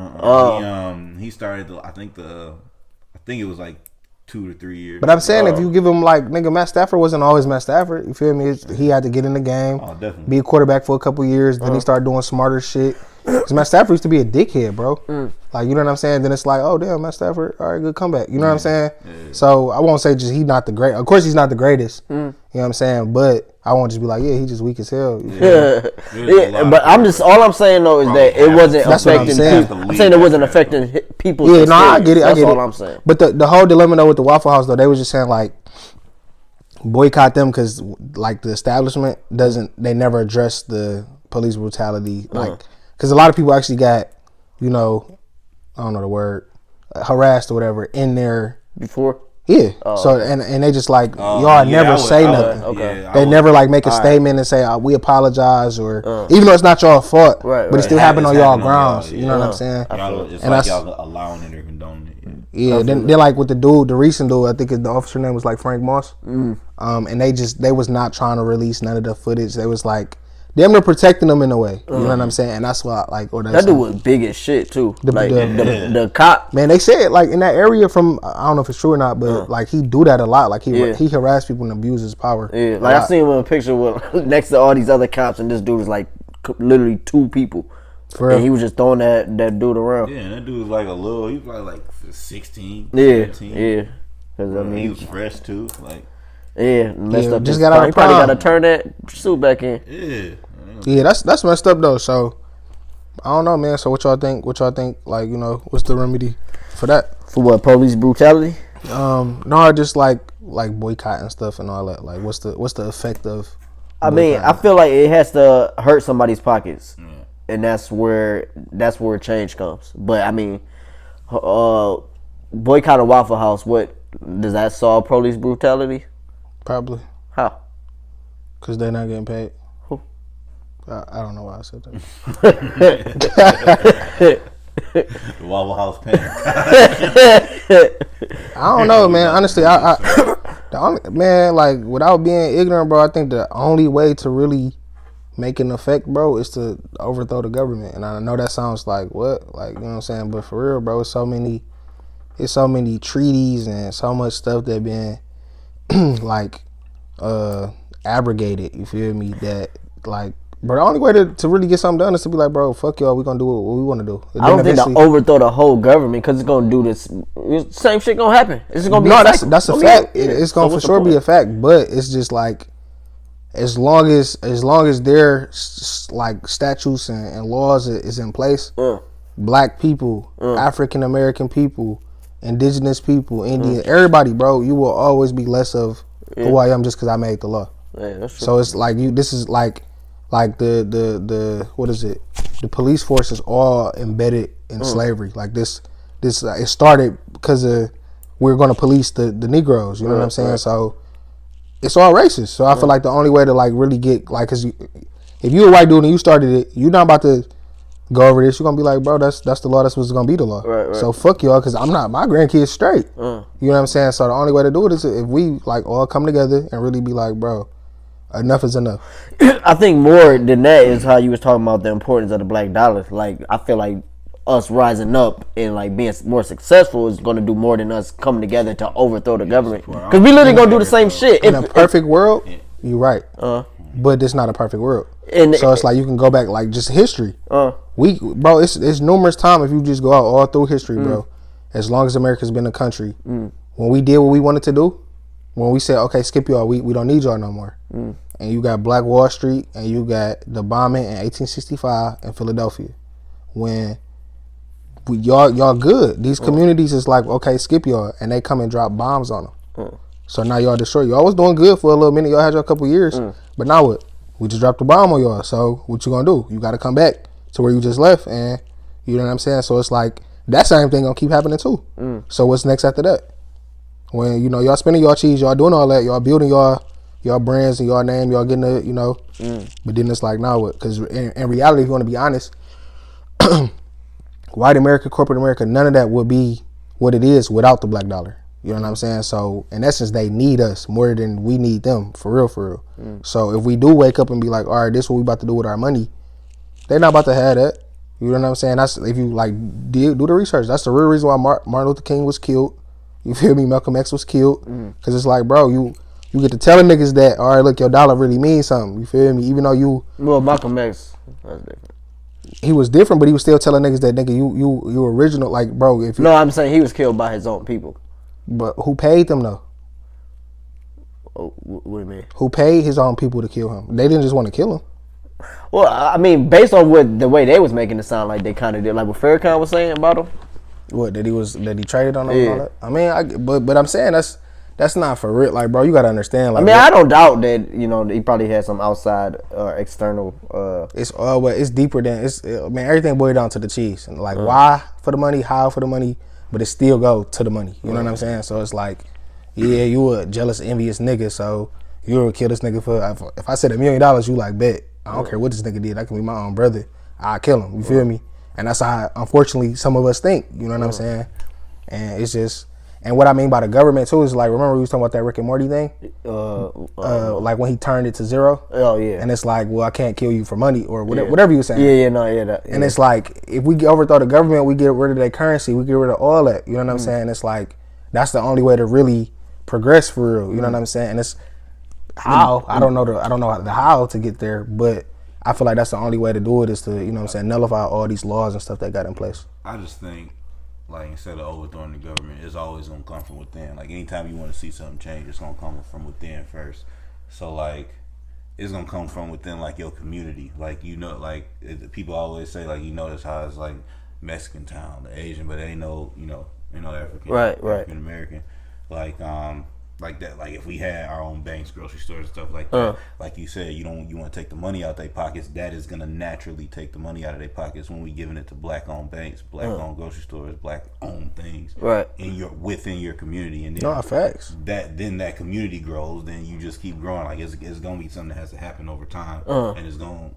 He started. I think it was like 2 to 3 years. But I'm saying if you give him like nigga, Matt Stafford wasn't always Matt Stafford. You feel me? He had to get in the game, be a quarterback for a couple years. Then he started doing smarter shit. Because Matt Stafford used to be a dickhead, bro. Like you know what I'm saying? Then it's like, oh damn, Matt Stafford, all right, good comeback. You know what I'm saying? Yeah. So I won't say just he's not the great. Of course he's not the greatest. You know You know what I'm saying? But I won't just be like, yeah, he just weak as hell. Yeah. But all I'm saying though is that it wasn't affecting people. I'm saying it wasn't affecting people. Yeah, no, I get it. That's all I'm saying. But the whole dilemma though with the Waffle House though, they was just saying like boycott them because like the establishment they never address the police brutality, like because a lot of people actually got, you know, I don't know the word, harassed or whatever in there before. Yeah. So and they just like y'all never say nothing. Okay. Yeah, they never like make a statement and say we apologize or even though it's not y'all fault, but it still happened on y'all grounds. You know what I'm saying? It's like y'all allowing it or condoning it. Yeah. Then like with the recent dude, I think the officer name was like Frank Moss. And they was not trying to release none of the footage. They was like them they're protecting them in a way. You know what I'm saying? And that's why that dude was big as shit too. The cop, man, they said like in that area from I don't know if it's true or not, but like he do that a lot. Like he harassed people and abuse his power. Yeah, like I seen him in a picture with next to all these other cops, and this dude is like literally 2 people. And he was just throwing that dude around. Yeah, and that dude was like he was probably like 16, 17. Yeah. Because I mean, he was fresh too. Like, messed up. Just got out of He probably got to turn that suit back in. Yeah, that's messed up though. So I don't know, man. So what y'all think? Like, you know, what's the remedy for that? For what? Police brutality? No, just like boycott and stuff and all that. Like, what's the effect of? I mean, I feel like it has to hurt somebody's pockets, and that's where change comes. But I mean, boycott a Waffle House. What does that solve? Police brutality? Probably. How? Because they're not getting paid. Who? I don't know why I said that. The Waffle House pen. I don't know, man. Honestly, man, like without being ignorant, bro, I think the only way to really make an effect, bro, is to overthrow the government. And I know that sounds like what, like, you know what I'm saying, but for real, bro, it's so many treaties and so much stuff that been like abrogated. You feel me? That like. But the only way to really get something done is to be like, bro, fuck y'all, we gonna do what we want to do. I don't think to overthrow the whole government because it's gonna do this. Same shit gonna happen. It's gonna be that's a fact. It's gonna for sure be a fact. But it's just like, as long as their like statutes and laws is in place, black people, African American people, indigenous people, Indian, everybody, bro, you will always be less of who I am just because I made the law. Yeah, that's true. So it's like this is like the what is it? The police force is all embedded in slavery. Like this it started because we're going to police the Negroes. You know what I'm saying? Right. So it's all racist. So I feel like the only way to like really get like, cause if you a white dude and you started it, you're not about to go over this. You're gonna be like, bro, that's the law. That's what's gonna be the law. Right. So fuck y'all, cause I'm not. My grandkids straight. You know what I'm saying? So the only way to do it is if we like all come together and really be like, bro, enough is enough. I think more than that is how you was talking about the importance of the black dollar. Like, I feel like us rising up and like being more successful is going to do more than us coming together to overthrow the government. Because we literally going to do the same shit. In a perfect world, you're right. But it's not a perfect world. So it's like you can go back like just history. Bro, it's numerous times if you just go out all through history, bro. As long as America's been a country, when we did what we wanted to do, when we said, okay, skip y'all, we don't need y'all no more. And you got Black Wall Street and you got the bombing in 1865 in Philadelphia. When y'all good. These communities is like, okay, skip y'all. And they come and drop bombs on them. So now y'all destroy. Y'all was doing good for a little minute. Y'all had y'all a couple years. But now what? We just dropped a bomb on y'all. So what you gonna do? You gotta come back to where you just left. And you know what I'm saying? So it's like, that same thing gonna keep happening too. So what's next after that? When, you know, y'all spending y'all cheese, y'all doing all that, y'all building y'all brands and y'all name, y'all getting the, you know. But then it's like, now what? Because in reality, if you want to be honest, white America, corporate America, none of that would be what it is without the black dollar. You know what I'm saying? So in essence, they need us more than we need them, for real. So if we do wake up and be like, all right, this is what we about to do with our money, they're not about to have that. You know what I'm saying? That's, if you like do the research, that's the real reason why Martin Luther King was killed. You feel me? Malcolm X was killed. Because it's like, bro, you get to telling niggas that, all right, look, your dollar really means something. You feel me? Even though you... Well, Malcolm X, that's different. He was different, but he was still telling niggas that, nigga, you original. Like, bro, if you... No, I'm saying he was killed by his own people. But who paid them, though? What do you mean? Who paid his own people to kill him? They didn't just want to kill him. Well, I mean, based on the way they was making it sound like they kind of did, like what Farrakhan was saying about him. What that he traded on them and all that? I mean, but I'm saying that's not for real. Like, bro, you gotta understand. Like, I mean, I don't doubt that he probably had some outside or external. It's deeper than everything boiled down to the cheese and like why for the money, how for the money, but it still go to the money. You know what I'm saying? So it's like, yeah, you a jealous, envious nigga, so you would kill this nigga for. If I said $1 million, you like bet. I don't care what this nigga did. I can be my own brother. I'll kill him. You feel me? And that's how, unfortunately, some of us think. You know what I'm saying? And it's just, and what I mean by the government too is like, remember we was talking about that Rick and Morty thing? Like when he turned it to zero. Oh yeah. And it's like, well, I can't kill you for money or whatever you were saying. And it's like, if we overthrow the government, we get rid of their currency, we get rid of all that. You know what I'm saying? It's like, that's the only way to really progress for real. You know what I'm saying? And it's how I don't know the how to get there, but I feel like that's the only way to do it is to, you know what I'm saying, nullify all these laws and stuff that got in place. I just think, like, instead of overthrowing the government, it's always gonna come from within. Like, anytime you want to see something change, it's gonna come from within first. So, like, it's gonna come from within, like, your community. Like, people always say, like, notice how it's like Mexican town, the Asian, but ain't no African, African American. Like that, like if we had our own banks, grocery stores, and stuff like that, like you said, you want to take the money out their pockets. That is gonna naturally take the money out of their pockets when we giving it to black-owned banks, black-owned grocery stores, black-owned things, right? Within your community, and then facts. That community grows, then you just keep growing. Like it's gonna be something that has to happen over time, and it's gonna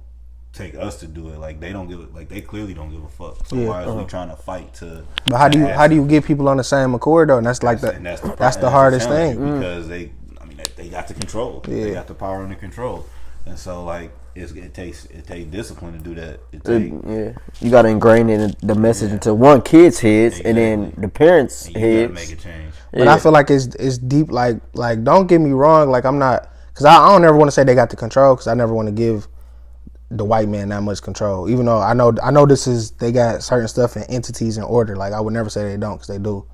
take us to do it. Like they don't give it. Like they clearly don't give a fuck. So why is we trying to fight to? But how do you get people on the same accord though? And that's like that's the hardest thing because they got the control. Yeah. They got the power and the control, and so like it takes discipline to do that. You got to ingrain in the message into one kid's heads and then the parents' heads. Make a change. But I feel like it's deep. Like don't get me wrong. Like I'm not, because I don't ever want to say they got the control, because I never want to give the white man that much control, even though I know they got certain stuff and entities in order. Like I would never say they don't, because they do.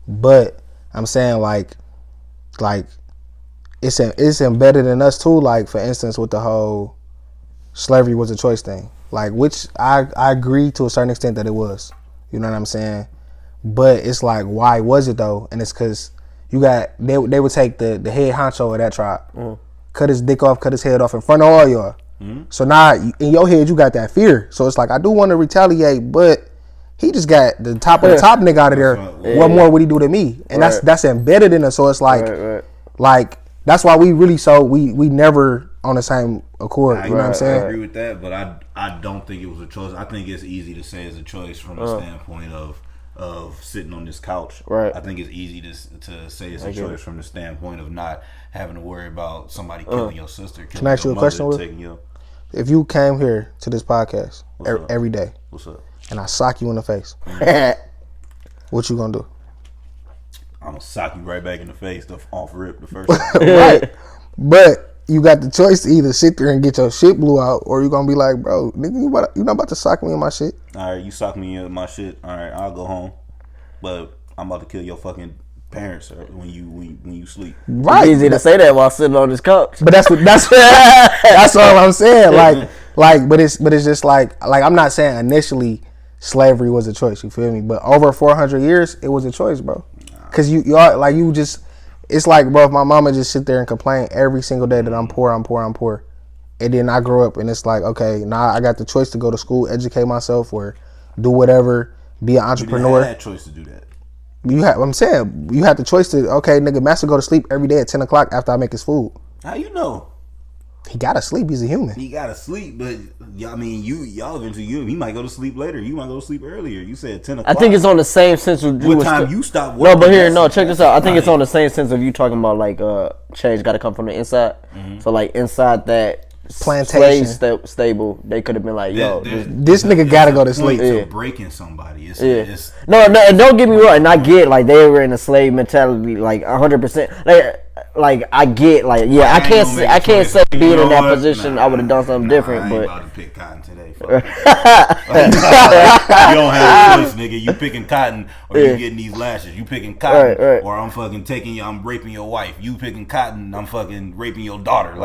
But I'm saying like it's embedded in us too. Like for instance, with the whole slavery was a choice thing, like which I agree to a certain extent that it was. You know what I'm saying? But it's like, why was it though? And it's because they would take the head honcho of that tribe, cut his dick off, cut his head off in front of all y'all. So now in your head you got that fear. So it's like, I do want to retaliate, but he just got the top of the top nigga out of there. What more would he do to me? And that's embedded in us. So it's like like that's why we really we never on the same accord. You know what I'm saying? I agree with that, but I don't think it was a choice. I think it's easy to say it's a choice from the standpoint of sitting on this couch. Right. I think it's easy to say it's a choice from the standpoint of not having to worry about somebody killing your sister. Can I ask you a question, Will? If you came here to this podcast every day, what's up? And I sock you in the face, what you gonna do? I'm gonna sock you right back in the face, off rip the first time. Right. But you got the choice to either sit there and get your shit blew out, or you gonna be like, bro, nigga, you not about to sock me in my shit. All right, you sock me in my shit. All right, I'll go home, but I'm about to kill your fucking parents when you sleep. Right. It's easy to say that while sitting on this couch. But that's all I'm saying. But it's just like I'm not saying initially slavery was a choice. You feel me? But over 400 years, it was a choice, bro. Cause you are like, you just, it's like, bro, if my mama just sit there and complain every single day that I'm poor, and then I grow up and it's like, okay, now I got the choice to go to school, educate myself, or do whatever, be an entrepreneur. You didn't have that choice to do that. I'm saying you have the choice to, okay, nigga, master go to sleep every day at 10 o'clock after I make his food. How you know? He gotta sleep. He's a human. He gotta sleep, but I mean, y'all eventually he might go to sleep later. You might go to sleep earlier. You said 10 o'clock. I think it's on the same sense of what time you stop working. No, but here, check this out. I think it's on the same sense of you talking about like change got to come from the inside. Mm-hmm. So like inside that plantation stable, they could have been like, yo, this nigga gotta go to sleep. Breaking somebody. It's no, don't get me wrong. And I get like they were in a slave mentality, like 100%. Like like I get like I can't say being in that position I would have done something different. I ain't but about to pick cotton today. You don't have a choice, nigga. You picking cotton or you getting these lashes. You picking cotton or I'm fucking taking you. I'm raping your wife. You picking cotton. I'm fucking raping your daughter.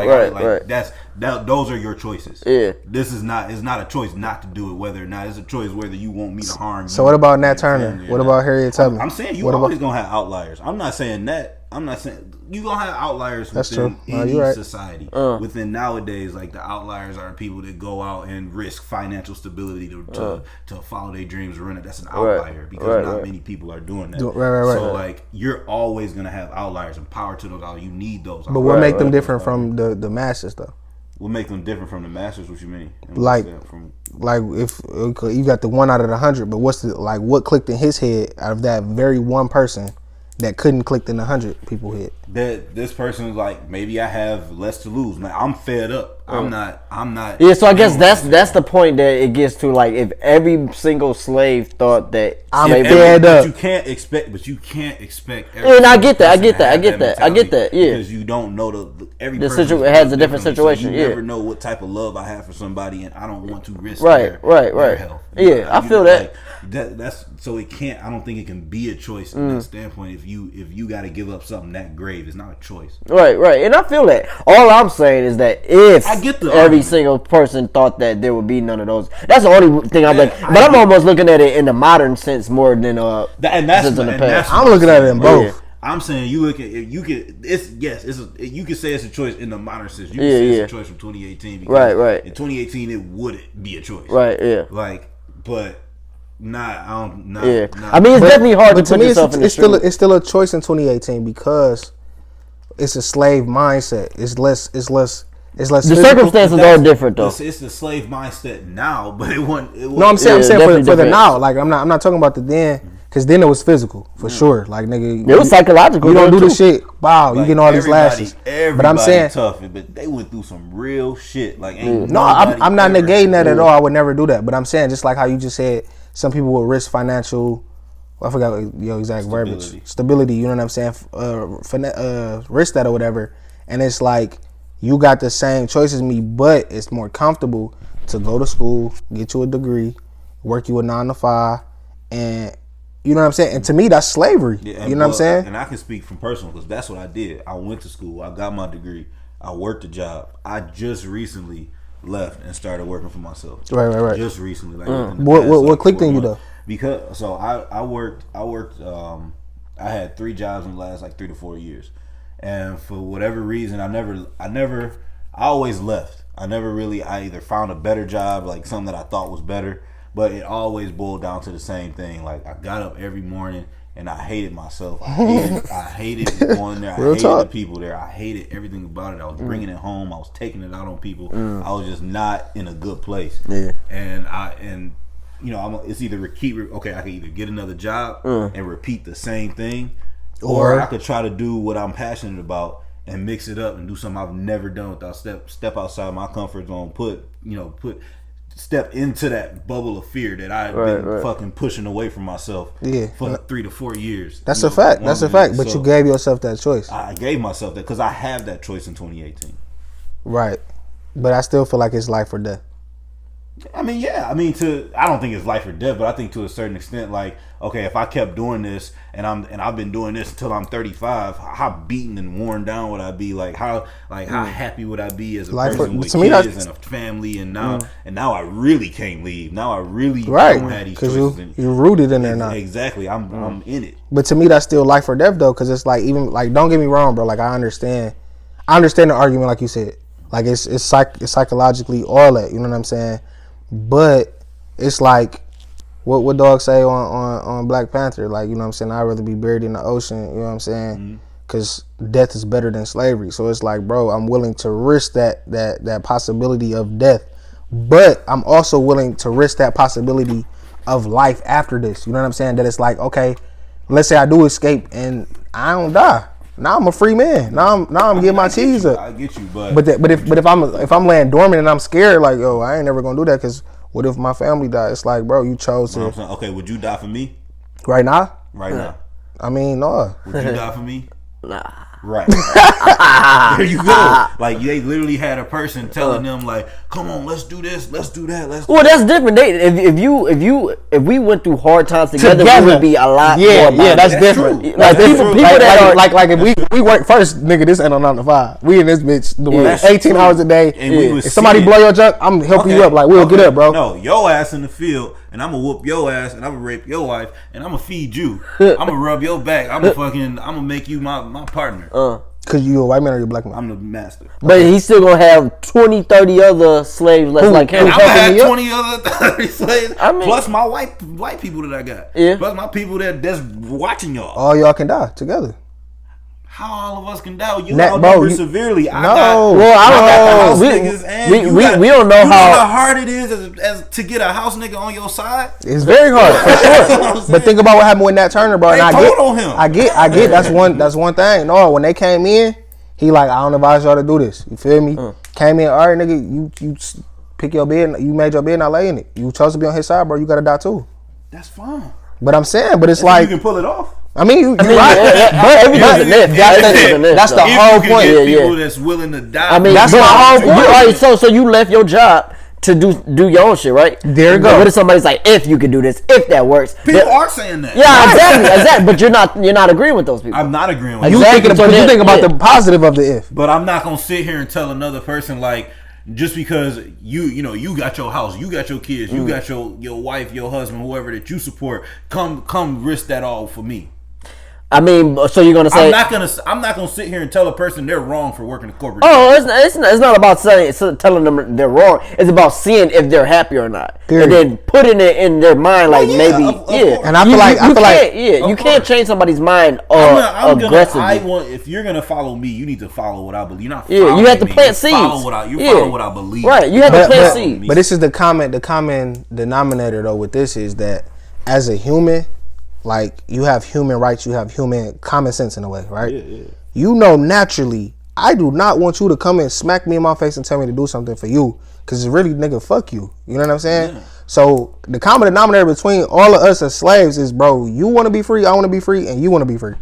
Those are your choices. Yeah. This is not. It's not a choice not to do it. Whether or not it's a choice whether you want me to harm. So what about Nat Turner? What about Harriet Tubman? I'm saying you always gonna have outliers. I'm not saying that. I'm not saying you gonna have outliers within any society. Within nowadays, like the outliers are people that go out and risk financial stability to follow their dreams or run it. That's an outlier because not many people are doing that. So like you're always gonna have outliers and power to those outliers. You need those. But what make them different from the masses though? What make them different from the masses? What you mean? Like if you got the 1 out of 100, but what clicked in his head out of that very one person that couldn't click in 100 people head? That this person is like, maybe I have less to lose. Man, I'm fed up. I'm not. Yeah, so I guess that's the point that it gets to. Like, if every single slave thought that I'm fed up, but you can't expect. And I get that. Yeah, because you don't know every the person has a different situation. So you never know what type of love I have for somebody, and I don't want to risk their health. Yeah, I feel that. That's so it can't. I don't think it can be a choice from that standpoint. If you got to give up something that grave, it's not a choice. Right, and I feel that. All I'm saying is that if I get the every argument. single person thought that there would be none of those, that's the only thing I'm like. But I'm almost looking at it in the modern sense more than that's in the past. I'm looking at it in both. Yeah. I'm saying you look at you could you could say it's a choice in the modern sense. You can say it's a choice from 2018 because right. in 2018 it wouldn't be a choice. Right, yeah. Like, but I mean, it's definitely hard to to put me, yourself in the street. it's still a choice in 2018 because it's a slave mindset. It's less. The circumstances are different though. It's the slave mindset now, but it wasn't. No, I'm saying for the now. Like I'm not talking about the then, because then it was physical for sure. Like nigga, it was psychological. You don't do the shit. Wow, you getting all these lashes. But I'm saying tough, but they went through some real shit. Like I'm not negating that at all. I would never do that. But I'm saying just like how you just said, some people will risk financial. I forgot your exact verbiage. Stability. You know what I'm saying? Risk that or whatever. And it's like you got the same choice as me, but it's more comfortable to go to school, get you a degree, work you a 9 to 5, and you know what I'm saying? And to me, that's slavery. Yeah, you know what I'm saying? And I can speak from personal because that's what I did. I went to school. I got my degree. I worked a job. I just recently left and started working for myself. Right. Just recently. What clicked in you though? Because I worked. I had 3 jobs in the last 3 to 4 years, and for whatever reason, I always left. I either found a better job, like something that I thought was better, but it always boiled down to the same thing. Like I got up every morning and I hated myself. I hated going there. I hated the people there. I hated everything about it. I was bringing it home. I was taking it out on people. I was just not in a good place. Yeah. And it's either I can either get another job and repeat the same thing, or I could try to do what I'm passionate about and mix it up and do something I've never done without step outside my comfort zone. Step into that bubble of fear that I've been fucking pushing away from myself for 3 to 4 years. That's a fact. That's a fact. But you gave yourself that choice. I gave myself that because I have that choice in 2018. Right. But I still feel like it's life or death. I mean, yeah. I don't think it's life or death, but I think to a certain extent, if I kept doing this and I've been doing this until I'm 35, how beaten and worn down would I be? How happy would I be as a person with kids and a family? And now I really can't leave. Now I really don't have these choices. You're rooted in there now. Exactly. I'm in it. But to me, that's still life or death though, because it's don't get me wrong, bro. I understand the argument, like you said. It's psychologically all that. You know what I'm saying? But it's what dog say on Black Panther, you know what I'm saying, I'd rather be buried in the ocean, you know what I'm saying, because death is better than slavery. So it's bro, I'm willing to risk that possibility of death, but I'm also willing to risk that possibility of life after this. You know what I'm saying? That it's okay, let's say I do escape and I don't die. Now I'm a free man. Now I'm getting my cheese up. I get you, but if I'm laying dormant and I'm scared, I ain't never gonna do that, because what if my family dies? It's bro, you chose to. Okay, would you die for me? Right now? Right now. I mean, no. Would you die for me? Nah. Right. There you go. Like they literally had a person telling them like, "Come on, let's do this, let's do that, let's." Well, that's different. If we went through hard times together, we would be a lot more. Yeah, that's different. True. Like people that are like if we work first, nigga, this ain't on 9 to 5. We in this bitch doing 18 hours a day. And if somebody blow your junk, I'm helping you up. Like we'll get up, bro. No, your ass in the field, and I'm gonna whoop your ass, and I'm gonna rape your wife, and I'm gonna feed you. I'm gonna rub your back. I'm gonna make you my partner. Cause you a white man or you a black man? I'm the master. But he's still gonna have 20, 30 other slaves like him. And I'm gonna have 20 other 30 slaves. Plus my white people that I got. Yeah. Plus my people that's watching y'all. All y'all can die together. How all of us can die? You outnumber severely. I don't know. We don't know how hard it is as to get a house nigga on your side. It's very hard, for sure. But think about what happened with Nat Turner, bro. And I get. That's one thing. No, when they came in, he like, I don't advise y'all to do this. You feel me? Came in, all right, nigga. You pick your bed. You made your bed, not lay in it. You chose to be on his side, bro. You gotta die too. That's fine. But I'm saying, it's like you can pull it off. I mean, you right. That's the whole point. People that's willing to die. I mean, that's the whole point. So you left your job to do your own shit, right? There you go. What if somebody's like, if you can do this, if that works? People are saying that. Yeah, exactly. But you're not agreeing with those people. I'm not agreeing with you. You think about the positive of the if. But I'm not gonna sit here and tell another person like, just because you got your house, you got your kids, you got your wife, your husband, whoever that you support, come risk that all for me. I mean, so you're gonna say I'm not gonna sit here and tell a person they're wrong for working a corporate. Oh, it's not about telling them they're wrong. It's about seeing if they're happy or not, and then putting it in their mind like maybe. And I feel like you can't change somebody's mind aggressively. If you're gonna follow me, you need to follow what I believe. You're not. You have to plant seeds. Follow what I believe. Right. You have to plant seeds. But this is the common denominator though with this is that as a human. Like, you have human rights, you have human common sense in a way, right? Yeah. You know naturally, I do not want you to come and smack me in my face and tell me to do something for you. Because it's really, nigga, fuck you. You know what I'm saying? Yeah. So, the common denominator between all of us as slaves is, bro, you want to be free, I want to be free, and you want to be free.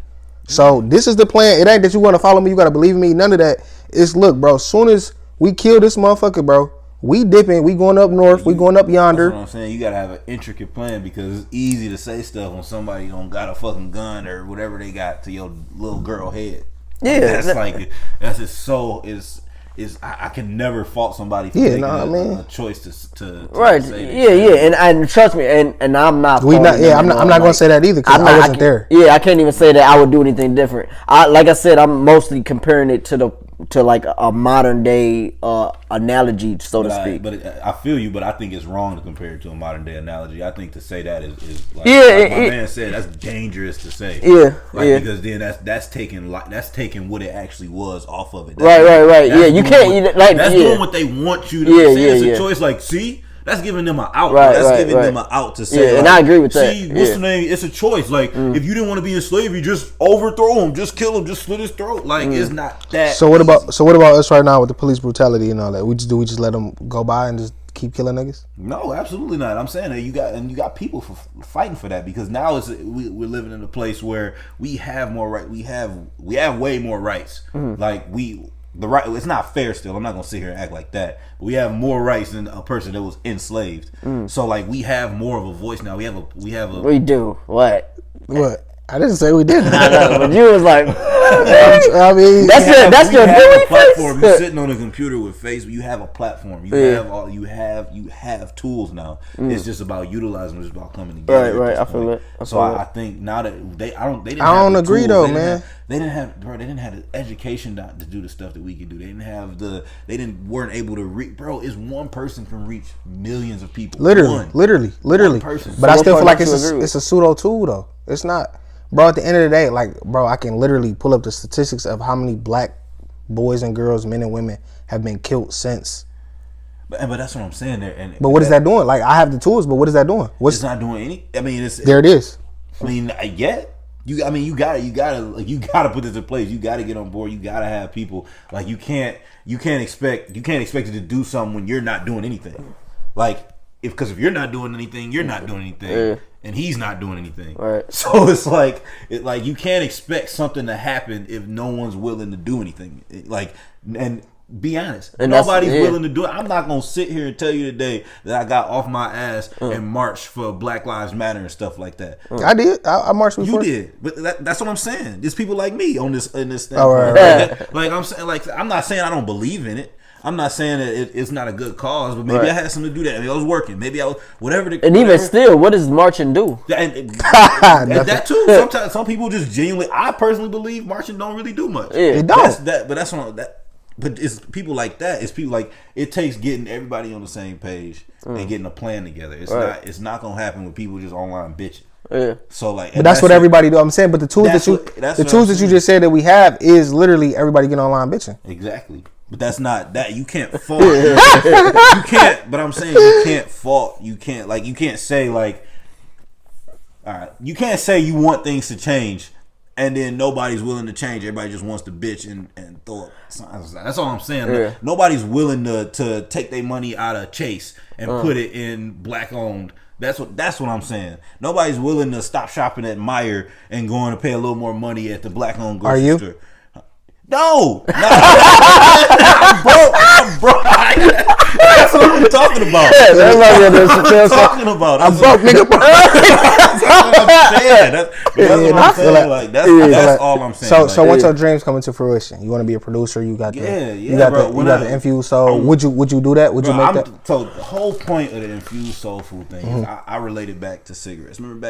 So, this is the plan. It ain't that you want to follow me, you got to believe in me, none of that. It's, look, bro, as soon as we kill this motherfucker, bro, we dipping, we going up north, we going up yonder. That's what I'm saying. You gotta have an intricate plan because it's easy to say stuff when somebody don't got a fucking gun or whatever they got to your little girl head. Yeah, I can never fault somebody for making a choice to right. And trust me, and I'm not. I'm not gonna say that either because I wasn't there. Yeah, I can't even say that I would do anything different. Like I said, I'm mostly comparing it to like a modern day analogy, so to speak. But I feel you, but I think it's wrong to compare it to a modern day analogy. I think to say that is like my man said, that's dangerous to say. Because then that's taking what it actually was off of it. Right. Yeah, you can't that's doing what they want you to say. It's a choice. Like, see. That's giving them an out. That's giving them an out to say. Yeah, and I agree with that. See, what's the name? It's a choice. Like, if you didn't want to be in slavery, just overthrow him, just kill him, just slit his throat. Like, it's not that. So what about us right now with the police brutality and all that? We just let them go by and just keep killing niggas? No, absolutely not. I'm saying that you got people fighting for that because now we're living in a place where we have more right. We have way more rights. Like the right, it's not fair still. I'm not gonna sit here and act like that. But we have more rights than a person that was enslaved. So like we have more of a voice now. We do what? I didn't say we didn't. I know, but you was like, I mean, that's your platform. You're sitting on a computer with Facebook. You have a platform. You have tools now. It's just about utilizing them. It's about coming together. Right. I feel it. I think now that they don't agree though, man. They didn't have the education to do the stuff that we can do. They weren't able to reach. Bro, it's one person can reach millions of people. Literally. One person. But I still feel like it's a pseudo tool though. It's not. Bro, at the end of the day, like, bro, I can literally pull up the statistics of how many black boys and girls, men and women have been killed since. But that's what I'm saying there. But what is that doing? Like, I have the tools, but what is that doing? It's not doing any. I mean, there it is. I mean, you gotta put this in place. You gotta get on board. You gotta have people. Like, you can't expect it to do something when you're not doing anything. Like, because if you're not doing anything, you're not doing anything. and he's not doing anything. Right. So it's like you can't expect something to happen if no one's willing to do anything. And be honest, and nobody's willing to do it. I'm not gonna sit here and tell you today that I got off my ass and marched for Black Lives Matter and stuff like that. I did. I marched before. You did, but that's what I'm saying. There's people like me on this in this thing. Oh, right. Like I'm saying, I'm not saying I don't believe in it. I'm not saying that it's not a good cause, but maybe I had something to do that. Maybe I was working. Maybe I was whatever. Even still, what does marching do? And that too. Sometimes some people just genuinely. I personally believe marching don't really do much. Yeah. It don't. But it's people like that. It's people like it takes getting everybody on the same page and getting a plan together. It's not gonna happen with people just online bitching. Yeah. So like, but that's what everybody do. I'm saying, but the tools that you just said that we have is literally everybody getting online bitching. Exactly. But that's not that you can't fault. You can't. But I'm saying you can't fault. You can't say like, all right. You can't say you want things to change. And then nobody's willing to change. Everybody just wants to bitch and throw up signs. That's all I'm saying. Yeah. Nobody's willing to take their money out of Chase and put it in black owned. That's what I'm saying. Nobody's willing to stop shopping at Meijer and going to pay a little more money at the black owned grocery store. No. I'm broke. That's what I'm talking about. I'm broke, nigga. That's what I'm saying. That's saying. All I'm saying. So once your dreams come into fruition, you want to be a producer. You got the infused soul. Would you do that? Would you make that? So the whole point of the infused soul food thing is I related back to cigarettes. Remember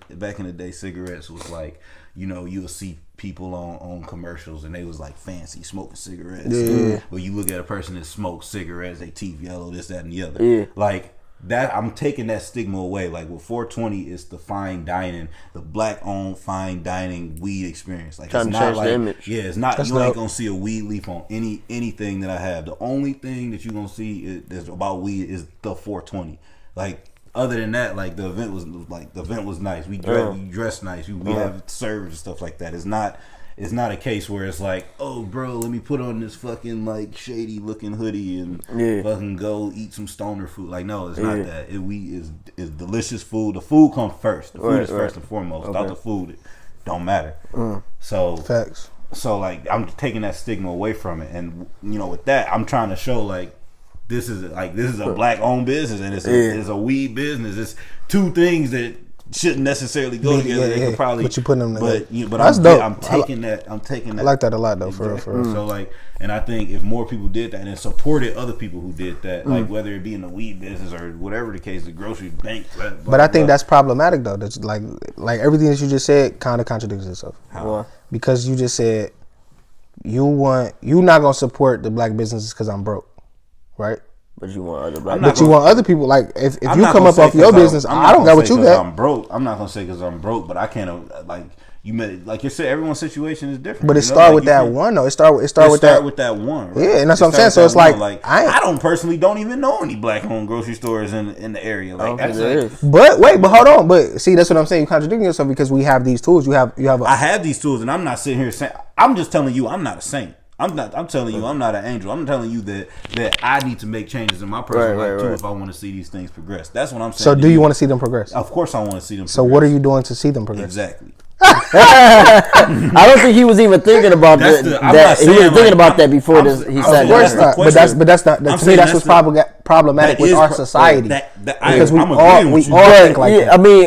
back in the day, cigarettes was like, you'll see people on commercials and they was like fancy smoking cigarettes. Yeah. But you look at a person that smokes cigarettes, they teeth yellow, this, that, and the other. Yeah. Like that, I'm taking that stigma away. Like with 420, it's the fine dining, the black owned fine dining weed experience. Like trying it's to not change like the image. Yeah, it's not. You ain't gonna see a weed leaf on anything that I have. The only thing that you gonna see is about weed is the 420. Like. Other than that, like the event was nice. We dressed nice. We have served and stuff like that. It's not a case where it's like, oh, bro, let me put on this fucking like shady looking hoodie and fucking go eat some stoner food. Like, no, it's not that. It's delicious food. The food comes first. The food is first and foremost. Without the food, it don't matter. So facts. So like, I'm taking that stigma away from it, and with that, I'm trying to show like. This is a black owned business and it's a weed business. It's two things that shouldn't necessarily go together. They could probably but you putting them together. But that's dope. I'm taking that. I like that a lot though. For real. So like, and I think if more people did that and supported other people who did that, like whether it be in the weed business or whatever the case, the grocery bank. But I think that's problematic though. That's like everything that you just said kind of contradicts itself. How? Because you just said you not gonna support the black businesses because I'm broke. Right, but you want other black. But you want other people. Like if you come up off your business, I don't got what you got. I'm broke. I'm not gonna say because I'm broke, but I can't like you said. Everyone's situation is different. But it start with that one though. It start with that one. Right? Yeah, and that's what I'm saying. So it's like I don't even know any black owned grocery stores in the area. Like but hold on. But see, that's what I'm saying. You contradicting yourself because we have these tools. I have these tools, and I'm not sitting here saying. I'm just telling you, I'm not a saint. I'm telling you, I'm not an angel. I'm telling you that I need to make changes in my personal life too if I want to see these things progress. That's what I'm saying. So do you want to see them progress? Of course I want to see them progress. So what are you doing to see them progress? Exactly. I don't think he was even thinking about that. He was thinking about that before he said of course not. But that's not. To me, that's what's problematic with our society. Because we all think like that. I mean,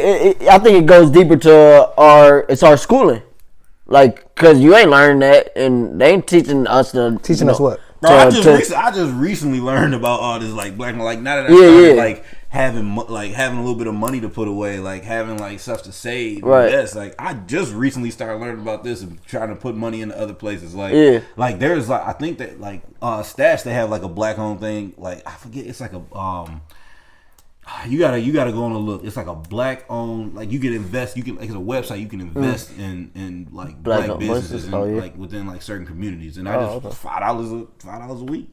I think it goes deeper to our schooling. Like, cause you ain't learning that, and they ain't teaching us us what? Bro, I just recently learned about all this like black, like now that I started like having a little bit of money to put away, like having like stuff to save. Right. Yes, like I just recently started learning about this and trying to put money into other places. Like, like there's like I think that like Stash they have like a black owned thing. Like I forget, it's like a You gotta go on a look. It's like a black owned, like you can invest. You can like it's a website. You can invest in like black businesses and like within like certain communities. And I just $5 a week.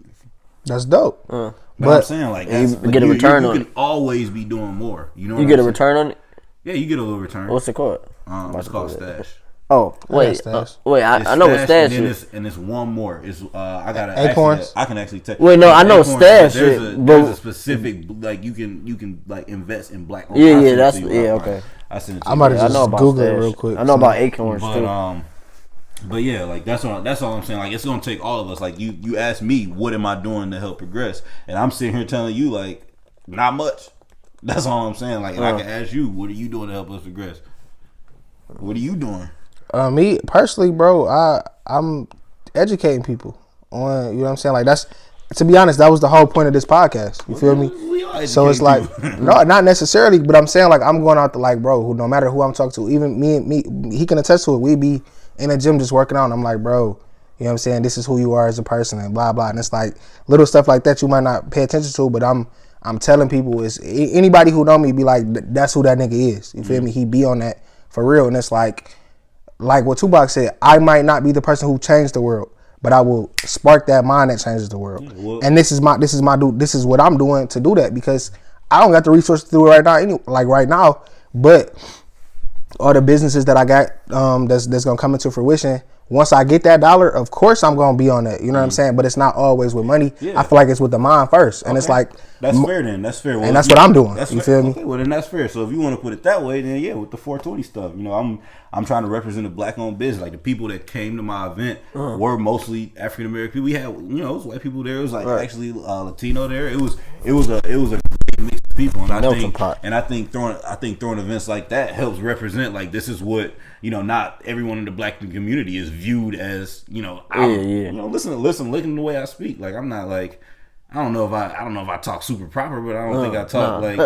That's dope. But I'm saying like you get a return on it. You can always be doing more. You know, you get a return on it. Yeah, you get a little return. What's it called? It's called Stash. Oh wait, I know what stash is. And it's one more. It's I gotta Acorns. I can actually tell. Wait, no, I know stash. There's a specific like you can like invest in black. Yeah, that's okay. I sent it to I'm you. about to just Google it real quick. I know about acorns too. But yeah, like that's all I'm saying. Like it's gonna take all of us. Like you asked me, what am I doing to help progress? And I'm sitting here telling you like, not much. That's all I'm saying. Like, and I can ask you, what are you doing to help us progress? What are you doing? Me personally, bro, I'm educating people on, you know what I'm saying? Like that's, to be honest, that was the whole point of this podcast. You feel me? So it's like, no, not necessarily, but I'm saying like I'm going out to like, bro, who no matter who I'm talking to, even me, he can attest to it. We be in the gym just working out. And I'm like, bro, you know what I'm saying? This is who you are as a person and blah blah. And it's like little stuff like that you might not pay attention to, but I'm telling people is anybody who know me be like, that's who that nigga is. You feel me? He be on that for real, and it's like what Tupac said, I might not be the person who changed the world, but I will spark that mind that changes the world. And this is what I'm doing to do that, because I don't got the resources to do it right now, but all the businesses that I got that's gonna come into fruition, once I get that dollar, of course I'm gonna be on that. You know what I'm saying? But it's not always with money. I feel like it's with the mind first, and it's like that's fair. Then that's fair. Well, and that's what I'm doing. You feel me? Okay, well then that's fair. So if you want to put it that way, then yeah, with the 420 stuff, you know, I'm trying to represent a black-owned business. Like the people that came to my event were mostly African American people. We had, you know, it was white people there. It was like actually Latino there. It was a great mix of people, and I think throwing events like that helps represent like this is what, you know, not everyone in the black community is viewed as, you know. You know, listen to the way I speak. Like I'm not like, I don't know if I talk super proper, but I don't think I talk like.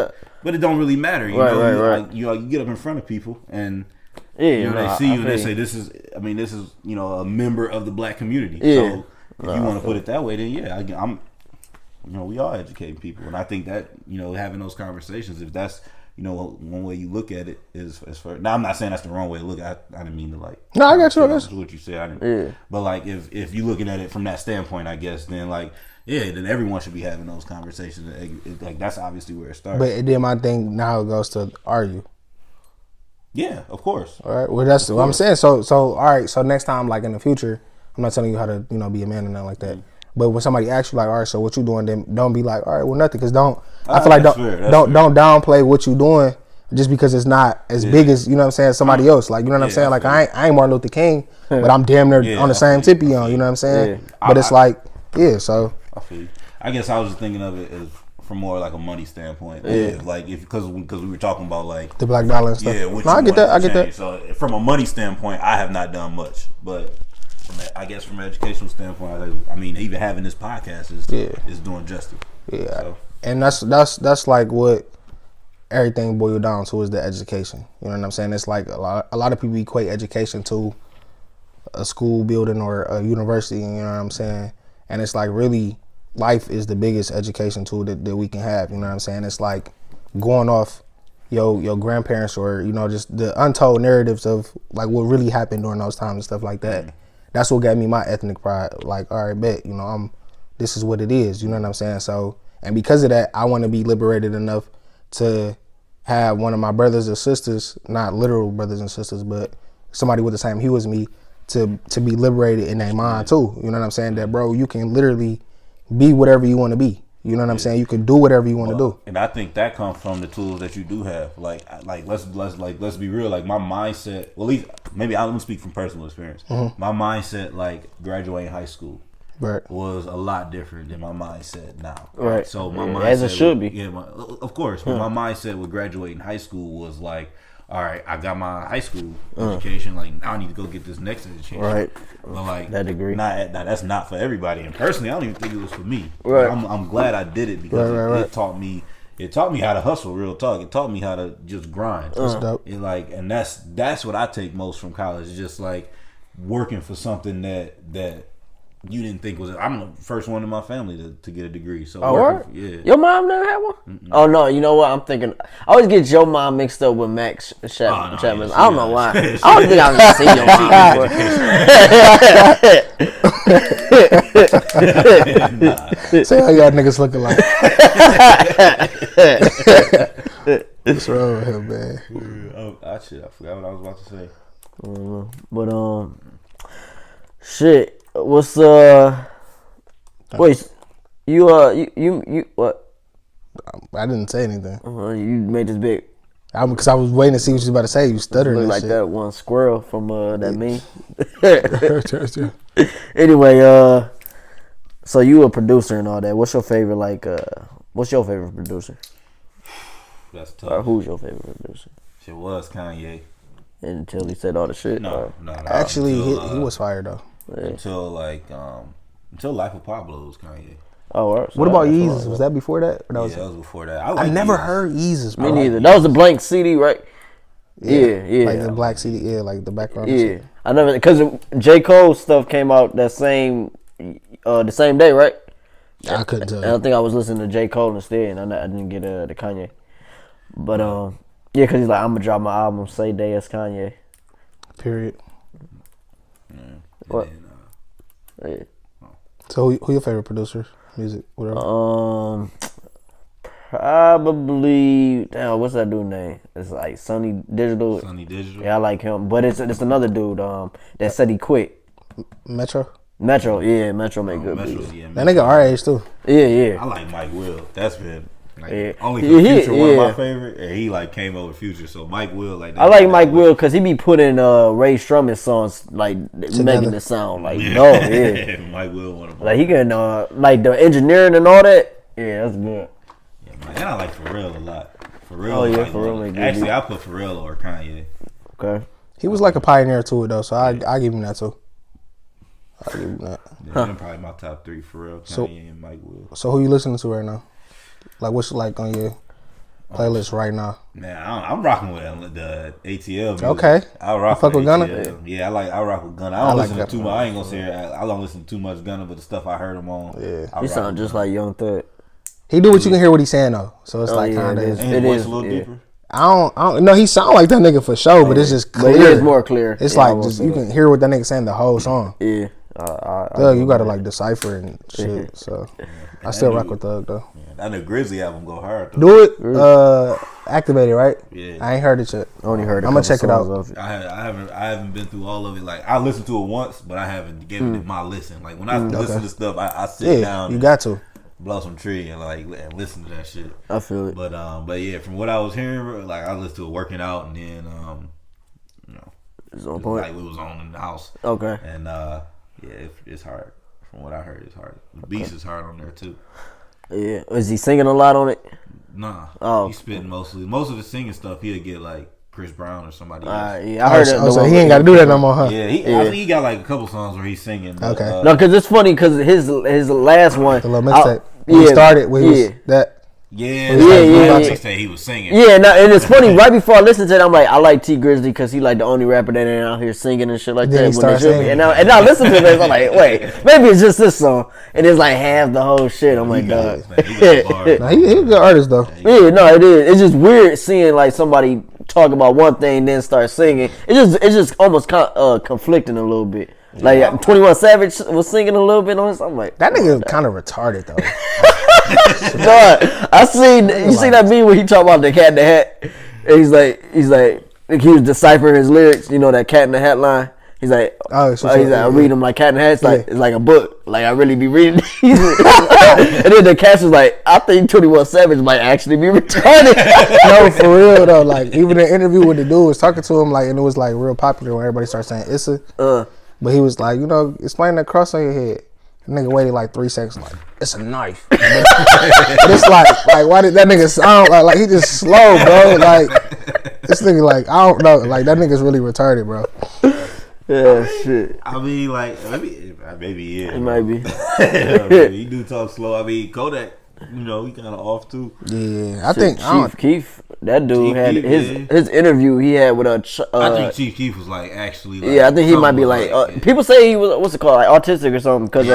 But it don't really matter, you know. Like, you get up in front of people and you know they see you and they say this is you know a member of the black community. So if you want to put it that way, then yeah, I'm. You know, we are educating people, and I think that, you know, having those conversations, if that's, you know, one way you look at it is for. Now, I'm not saying that's the wrong way to look at it. I didn't mean to like. No, I got you. That's what you said. But like, if you're looking at it from that standpoint, I guess then like, yeah, then everyone should be having those conversations. Like that's obviously where it starts. But then my thing now goes to, are you? Yeah, of course. All right. Well, that's what I'm saying. So all right. So next time, like in the future, I'm not telling you how to, you know, be a man and nothing like that. But when somebody asks you like, all right, so what you doing? Then don't be like, all right, well, nothing. Because I feel like don't downplay what you doing just because it's not as big as, you know what I'm saying, somebody else. Like, you know what I'm saying? Like I ain't Martin Luther King, but I'm damn near on the same tip you on. You know what I'm saying? But it's like, so. I feel you. I guess I was just thinking of it as from more like a money standpoint. Because we were talking about like the black dollar and stuff. Yeah, no, I get that. So from a money standpoint, I have not done much, but. I guess from an educational standpoint, I mean, even having this podcast is doing justice. Yeah, so. And that's like what everything boiled down to is the education. You know what I'm saying? It's like a lot of people equate education to a school building or a university. You know what I'm saying? And it's like really, life is the biggest education tool that we can have. You know what I'm saying? It's like going off your grandparents or, you know, just the untold narratives of like what really happened during those times and stuff like that. That's what gave me my ethnic pride. Like, all right, bet, you know, this is what it is. You know what I'm saying? So, and because of that, I want to be liberated enough to have one of my brothers or sisters, not literal brothers and sisters, but somebody with the same hue as me, to be liberated in their mind too. You know what I'm saying? That, bro, you can literally be whatever you want to be. You know what I'm saying? You can do whatever you want to do. And I think that comes from the tools that you do have. Like let's be real. Like my mindset. Well, at least maybe I'm gonna speak from personal experience. My mindset, like graduating high school, was a lot different than my mindset now. Right. So my mindset, as it should be. Yeah, of course. But my mindset with graduating high school was like, all right, I got my high school education. Like now I need to go get this next education. Right. But like that degree. That's not for everybody. And personally, I don't even think it was for me. Right. I'm glad I did it because it taught me. It taught me how to hustle. Real talk. It taught me how to just grind. That's dope. And that's what I take most from college. It's just like working for something that you didn't think was. I'm the first one in my family to get a degrry. So your mom never had one? Mm-mm. Oh no, you know what? I'm thinking. I always get your mom mixed up with Max Chapman. Yeah, I don't know why. I don't think I've ever seen your mom. Say how y'all niggas looking like. What's wrong with him, man? I forgot what I was about to say. But shit. What's Wait, you what? I didn't say anything. You made this big. Because I was waiting to see what you was about to say. You stuttering Look and like shit. that one squirrel from that meme. Anyway, so you a producer and all that. What's your favorite what's your favorite producer? That's tough. Or who's your favorite producer? Shit was Kanye. Until he said all the shit. No. Actually, he was fired though. Yeah. Until Life of Pablo was Kanye. Oh, right. So What about Yeezus? Was that before that? Or that was That was before that. I never heard Yeezus. Me neither. That was a blank CD, right? Yeah. Like the black CD, like the background. Yeah, I never, because J. Cole stuff came out the same day, right? I couldn't tell. And I think I was listening to J. Cole instead, and I didn't get the Kanye. But yeah, because he's like, I'm gonna drop my album same day as Kanye. Period. What? Yeah. So who your favorite producer? Music, whatever. Probably. Damn, what's that dude name? It's like Sonny Digital. Yeah, I like him. But it's another dude that said he quit. Metro, yeah, Metro make good beats. Yeah, that nigga our age too. Yeah. I like Mike Will. That's been Yeah. only for Future, one of my favorite. And he came over Future, so Mike Will I like Mike Will because he be putting Ray Strumman songs making it sound like Mike Will one of them. like he can like the engineering and all that. Yeah, that's good. And I like Pharrell a lot. Pharrell. Oh yeah, Pharrell. Actually, I put Pharrell or Kanye. Okay. He was like a pioneer to it though, so I give him that too. I give him that. Yeah, them probably my top three: Pharrell, Kanye, and Mike Will. So who you listening to right now? Like what's like on your playlist right now? Man, I'm rocking with the ATL music. Okay. I rock fuck with Gunna? Yeah, I rock with Gunna. I don't like listen to that. too much. I ain't gonna say I don't listen to too much Gunna, but the stuff I heard him on. Yeah. He sound just like Young Thug. He do what you can hear what he's saying though, so it's like kind of. And his voice a little deeper. I don't know. He sound like that nigga for sure, but it's just clear. But it is more clear. It's Yeah, like just you can hear what that nigga saying the whole song. Yeah. Thug, you gotta like decipher and shit. So I still rock with Thug though. Yeah, that new Grizzly album go hard though. Do it. Activated, right? Yeah. I ain't heard it yet. I only heard. I'm gonna check it out. I haven't been through all of it. Like I listened to it once, but I haven't given it my listen. Like when I listen to stuff, I sit down. You got to blow some tree and and listen to that shit. I feel it. But yeah, from what I was hearing, like I listened to it working out, and then it's on point. Like it was on in the house. Okay. And yeah, it's hard. From what I heard, it's hard. The beats is hard on there too. Yeah. Is he singing a lot on it? Nah. Oh. He's spitting mostly. Most of the singing stuff he'll get like Chris Brown or somebody else. Yeah, I heard that. So he ain't got to do that no more, huh? Yeah, I think he got like a couple songs where he's singing. But, Okay. No, because it's funny because his last one. The little mixtape. When he started, when he was that. Yeah. Yeah. He was singing. Yeah, no, and it's funny. Right before I listened to it, I'm like, I like T Grizzly because he like the only rapper that ain't out here singing and shit like Then that. he started singing. And I listen to this, I'm like, wait, maybe it's just this song, and it's like half the whole shit. I'm like, dog. Nah, he a good artist though. Yeah, no, it is. It's just weird seeing like somebody talk about one thing then start singing. It's just almost conflicting a little bit. Like 21 Savage was singing a little bit on this. I'm like, that nigga kind of retarded though. Dog, I seen you see that meme where he talk about the Cat in the Hat. And he's like he was deciphering his lyrics. You know that Cat in the Hat line. He's like, I read them like Cat in the Hat. It's like a book. Like I really be reading these. And then the Cat was like, I think 21 Savage might actually be retarded. No, for real though. Like even the interview with the dude was talking to him, like, and it was like real popular when everybody started saying Issa. But he was like, explain that cross on your head. The nigga waited like 3 seconds, like, it's a knife. But it's like, why did that nigga sound like he just slow, bro? Like, this nigga, like, I don't know. Like, that nigga's really retarded, bro. Yeah, shit. I mean, like, maybe yeah. It might be. He do talk slow. I mean, Kodak, he kind of off too. Yeah, I think Chief Keef, that dude Chief had Keef, his interview he had with a. I think Chief Keef was like actually. Like, yeah, I think he might be like. People say he was what's it called, like autistic or something. Cause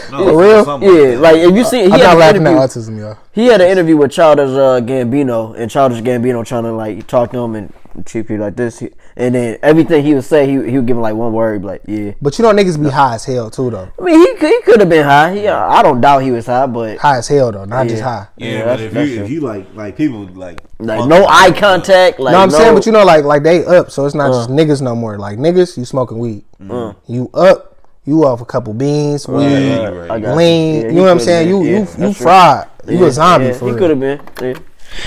for real, yeah, like if you see, I'm not laughing at autism, y'all. He had an interview with Childish Gambino, and Childish Gambino trying to like talk to him and treat people like this. And then everything he would say, he would give him like one word, like, yeah. But you know niggas be high as hell too though. I mean, he could have been high. I don't doubt he was high, but high as hell though, not just high. Yeah, but if you like people like no eye contact, like no, I'm saying, but you know, like they up, so it's not just niggas no more. Like niggas, you smoking weed, you up. You off a couple beans, weed, lean. You know what I'm saying? You fried. You a zombie for real. He could have been. Yeah.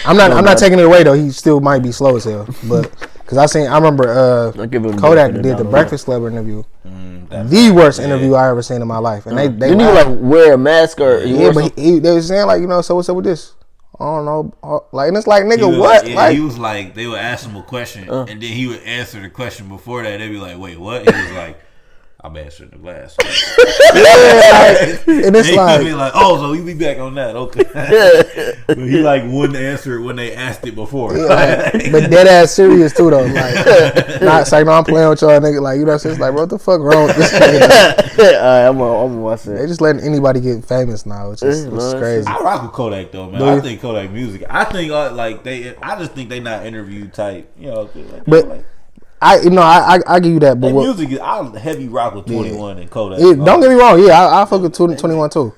I'm not taking it away though. He still might be slow as hell, but because I remember Kodak did the Breakfast Club interview, the worst interview I ever seen in my life, and they didn't you like wear a mask or but they was saying like, you know, so what's up with this? I don't know, like, and it's like, nigga, what? Yeah, like, he was like, they would ask him a question, and then he would answer the question before that. They'd be like, wait, what? He was like, I'm answering the last one. And it's like, be like, oh, so we be back on that, okay? But he like wouldn't answer it when they asked it before. Yeah, but dead ass serious too though. Like, not saying, no, I'm playing with y'all, nigga. Like, you know what I'm saying? It's like, bro, what the fuck wrong with this nigga? I'm gonna watch it. They just letting anybody get famous now, which is crazy. I rock with Kodak though, man. I think Kodak music. I think like I just think they not interview type, you know. Like, but. I give you that, but music is I heavy rock with 21 and Kodak. Don't get me wrong, yeah, I fuck with 21 too.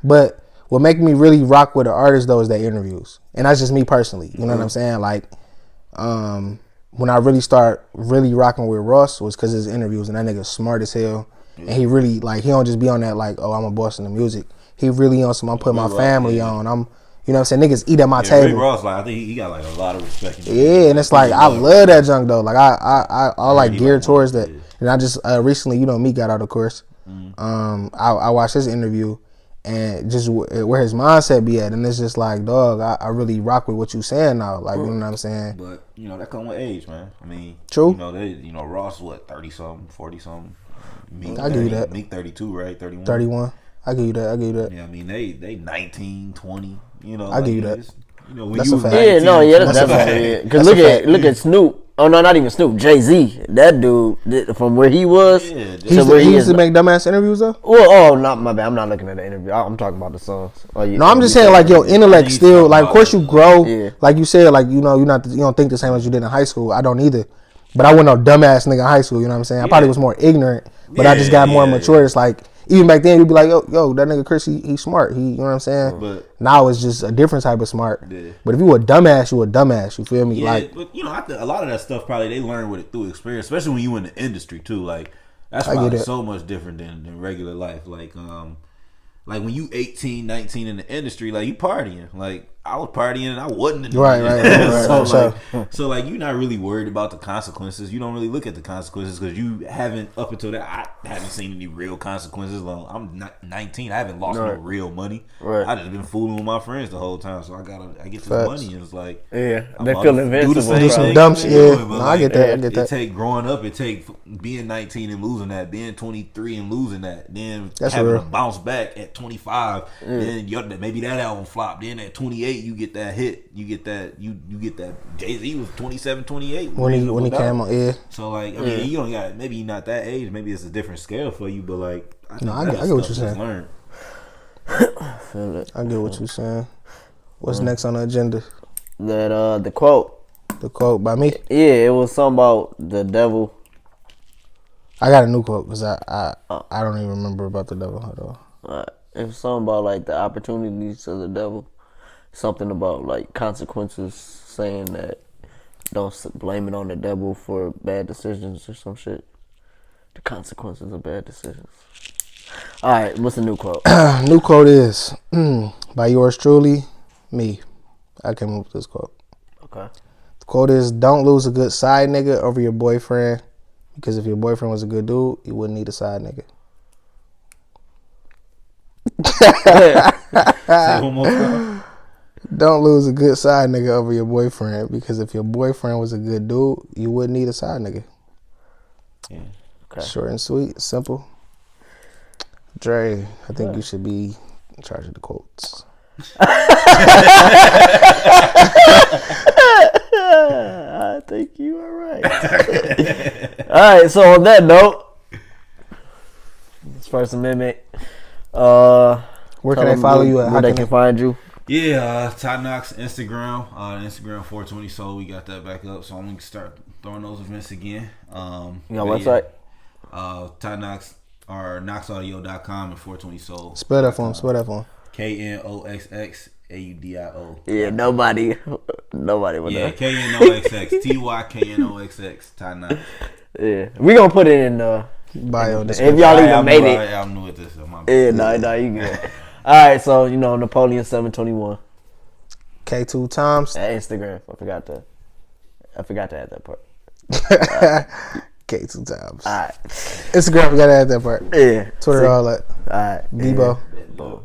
But what make me really rock with the artist though is their interviews, and that's just me personally. You know what I'm saying? Like, when I really start rocking with Ross was because his interviews, and that nigga smart as hell, and he really like he don't just be on that like, oh, I'm a boss in the music. He really on some I'm putting my family on. You know what I'm saying? Niggas eat at my table. Rick Ross, like, I think he got like a lot of respect. Yeah, and it's like I love that junk though. Like I like geared towards that. And I just recently, you know, Meek got out, of course. I watched his interview and just where his mindset be at, and it's just like, dog, I really rock with what you saying now. Like, you know what I'm saying? But you know that come with age, man. I mean, true. You know, Ross what 30 something, 40 something. Meek, I give you that. Meek 32, right? 31. I give you that. Yeah, I mean they 19, 20. You know, I give you that. You know, when that's you a fact. Yeah, no, yeah, that's definitely. Because look at Snoop. Oh no, not even Snoop. Jay-Z. That dude from where he was to where he used to make dumbass interviews though. Well, not my bad. I'm not looking at the interview. I'm talking about the songs. No, I'm just saying like your intellect still like. Of course you grow. Like you said, like you know you don't think the same as you did in high school. I don't either. But I wasn't no dumbass nigga in high school. You know what I'm saying? I probably was more ignorant, but I just got more mature. It's like. Even back then, you'd be like, yo, that nigga Chris, he smart. You know what I'm saying? But now it's just a different type of smart. Yeah. But if you a dumbass, you a dumbass. You feel me? Yeah, like, but you know, I think a lot of that stuff probably they learn with it through experience, especially when you in the industry too. Like that's probably so much different than regular life. Like when you 18, 19 in the industry, like you partying. Like I was partying and I wasn't in the right. So like you're not really worried about the consequences. You don't really look at the consequences because you haven't up until that. I haven't seen any real consequences. I'm not 19. I haven't lost no real money. Right. I just been fooling with my friends the whole time. So I get this money and it's like they feel invincible. Do some dumb shit. Yeah, no, I get that. It take growing up. It take being 19 and losing that. Being 23 and losing that. Then having to bounce back at 25. Then maybe that album flopped. Then at 28. You get that hit. You get that. You get that. Jay-Z was 27, 28 when he came on. Yeah. So like, I mean, you don't got. Maybe you're not that age. Maybe it's a different scale for you. But like, I get what you're saying. I get what you're saying. What's next on the agenda? That the quote. The quote by me. Yeah, it was something about the devil. I got a new quote because I don't even remember about the devil. Hold on. It was something about like the opportunities of the devil. Something about like consequences, saying that don't blame it on the devil for bad decisions or some shit. The consequences of bad decisions. All right, what's the new quote? New quote is by yours truly, me. I came up with this quote. Okay. The quote is, don't lose a good side nigga over your boyfriend, because if your boyfriend was a good dude, you wouldn't need a side nigga. Say one more time. Don't lose a good side nigga over your boyfriend, because if your boyfriend was a good dude, you wouldn't need a side nigga. Yeah. Okay. Short and sweet, simple. Dre, I think you should be in charge of the quotes. I think you are right. All right, so on that note, this First Amendment. Where can they follow you at? Where they can find you? Yeah, Ty Knox Instagram, Instagram 420 Soul. We got that back up, so I'm gonna start throwing those events again. You got a website? Ty Knox or knoxaudio.com and 420 Soul. Spell that for him. KNOXXAUDIO. Yeah, nobody would Yeah, know. KNOXX TYKNOXX Ty Knox. Yeah, we gonna put it in the bio. if y'all even made it. I'm new at this. So Yeah, no, you good. All right, so Napoleon 721 K2 Times at Instagram. I forgot to add that part. K2 Times. All right, Instagram, we gotta add that part. yeah. Twitter, all that. All right, Debo. Boom.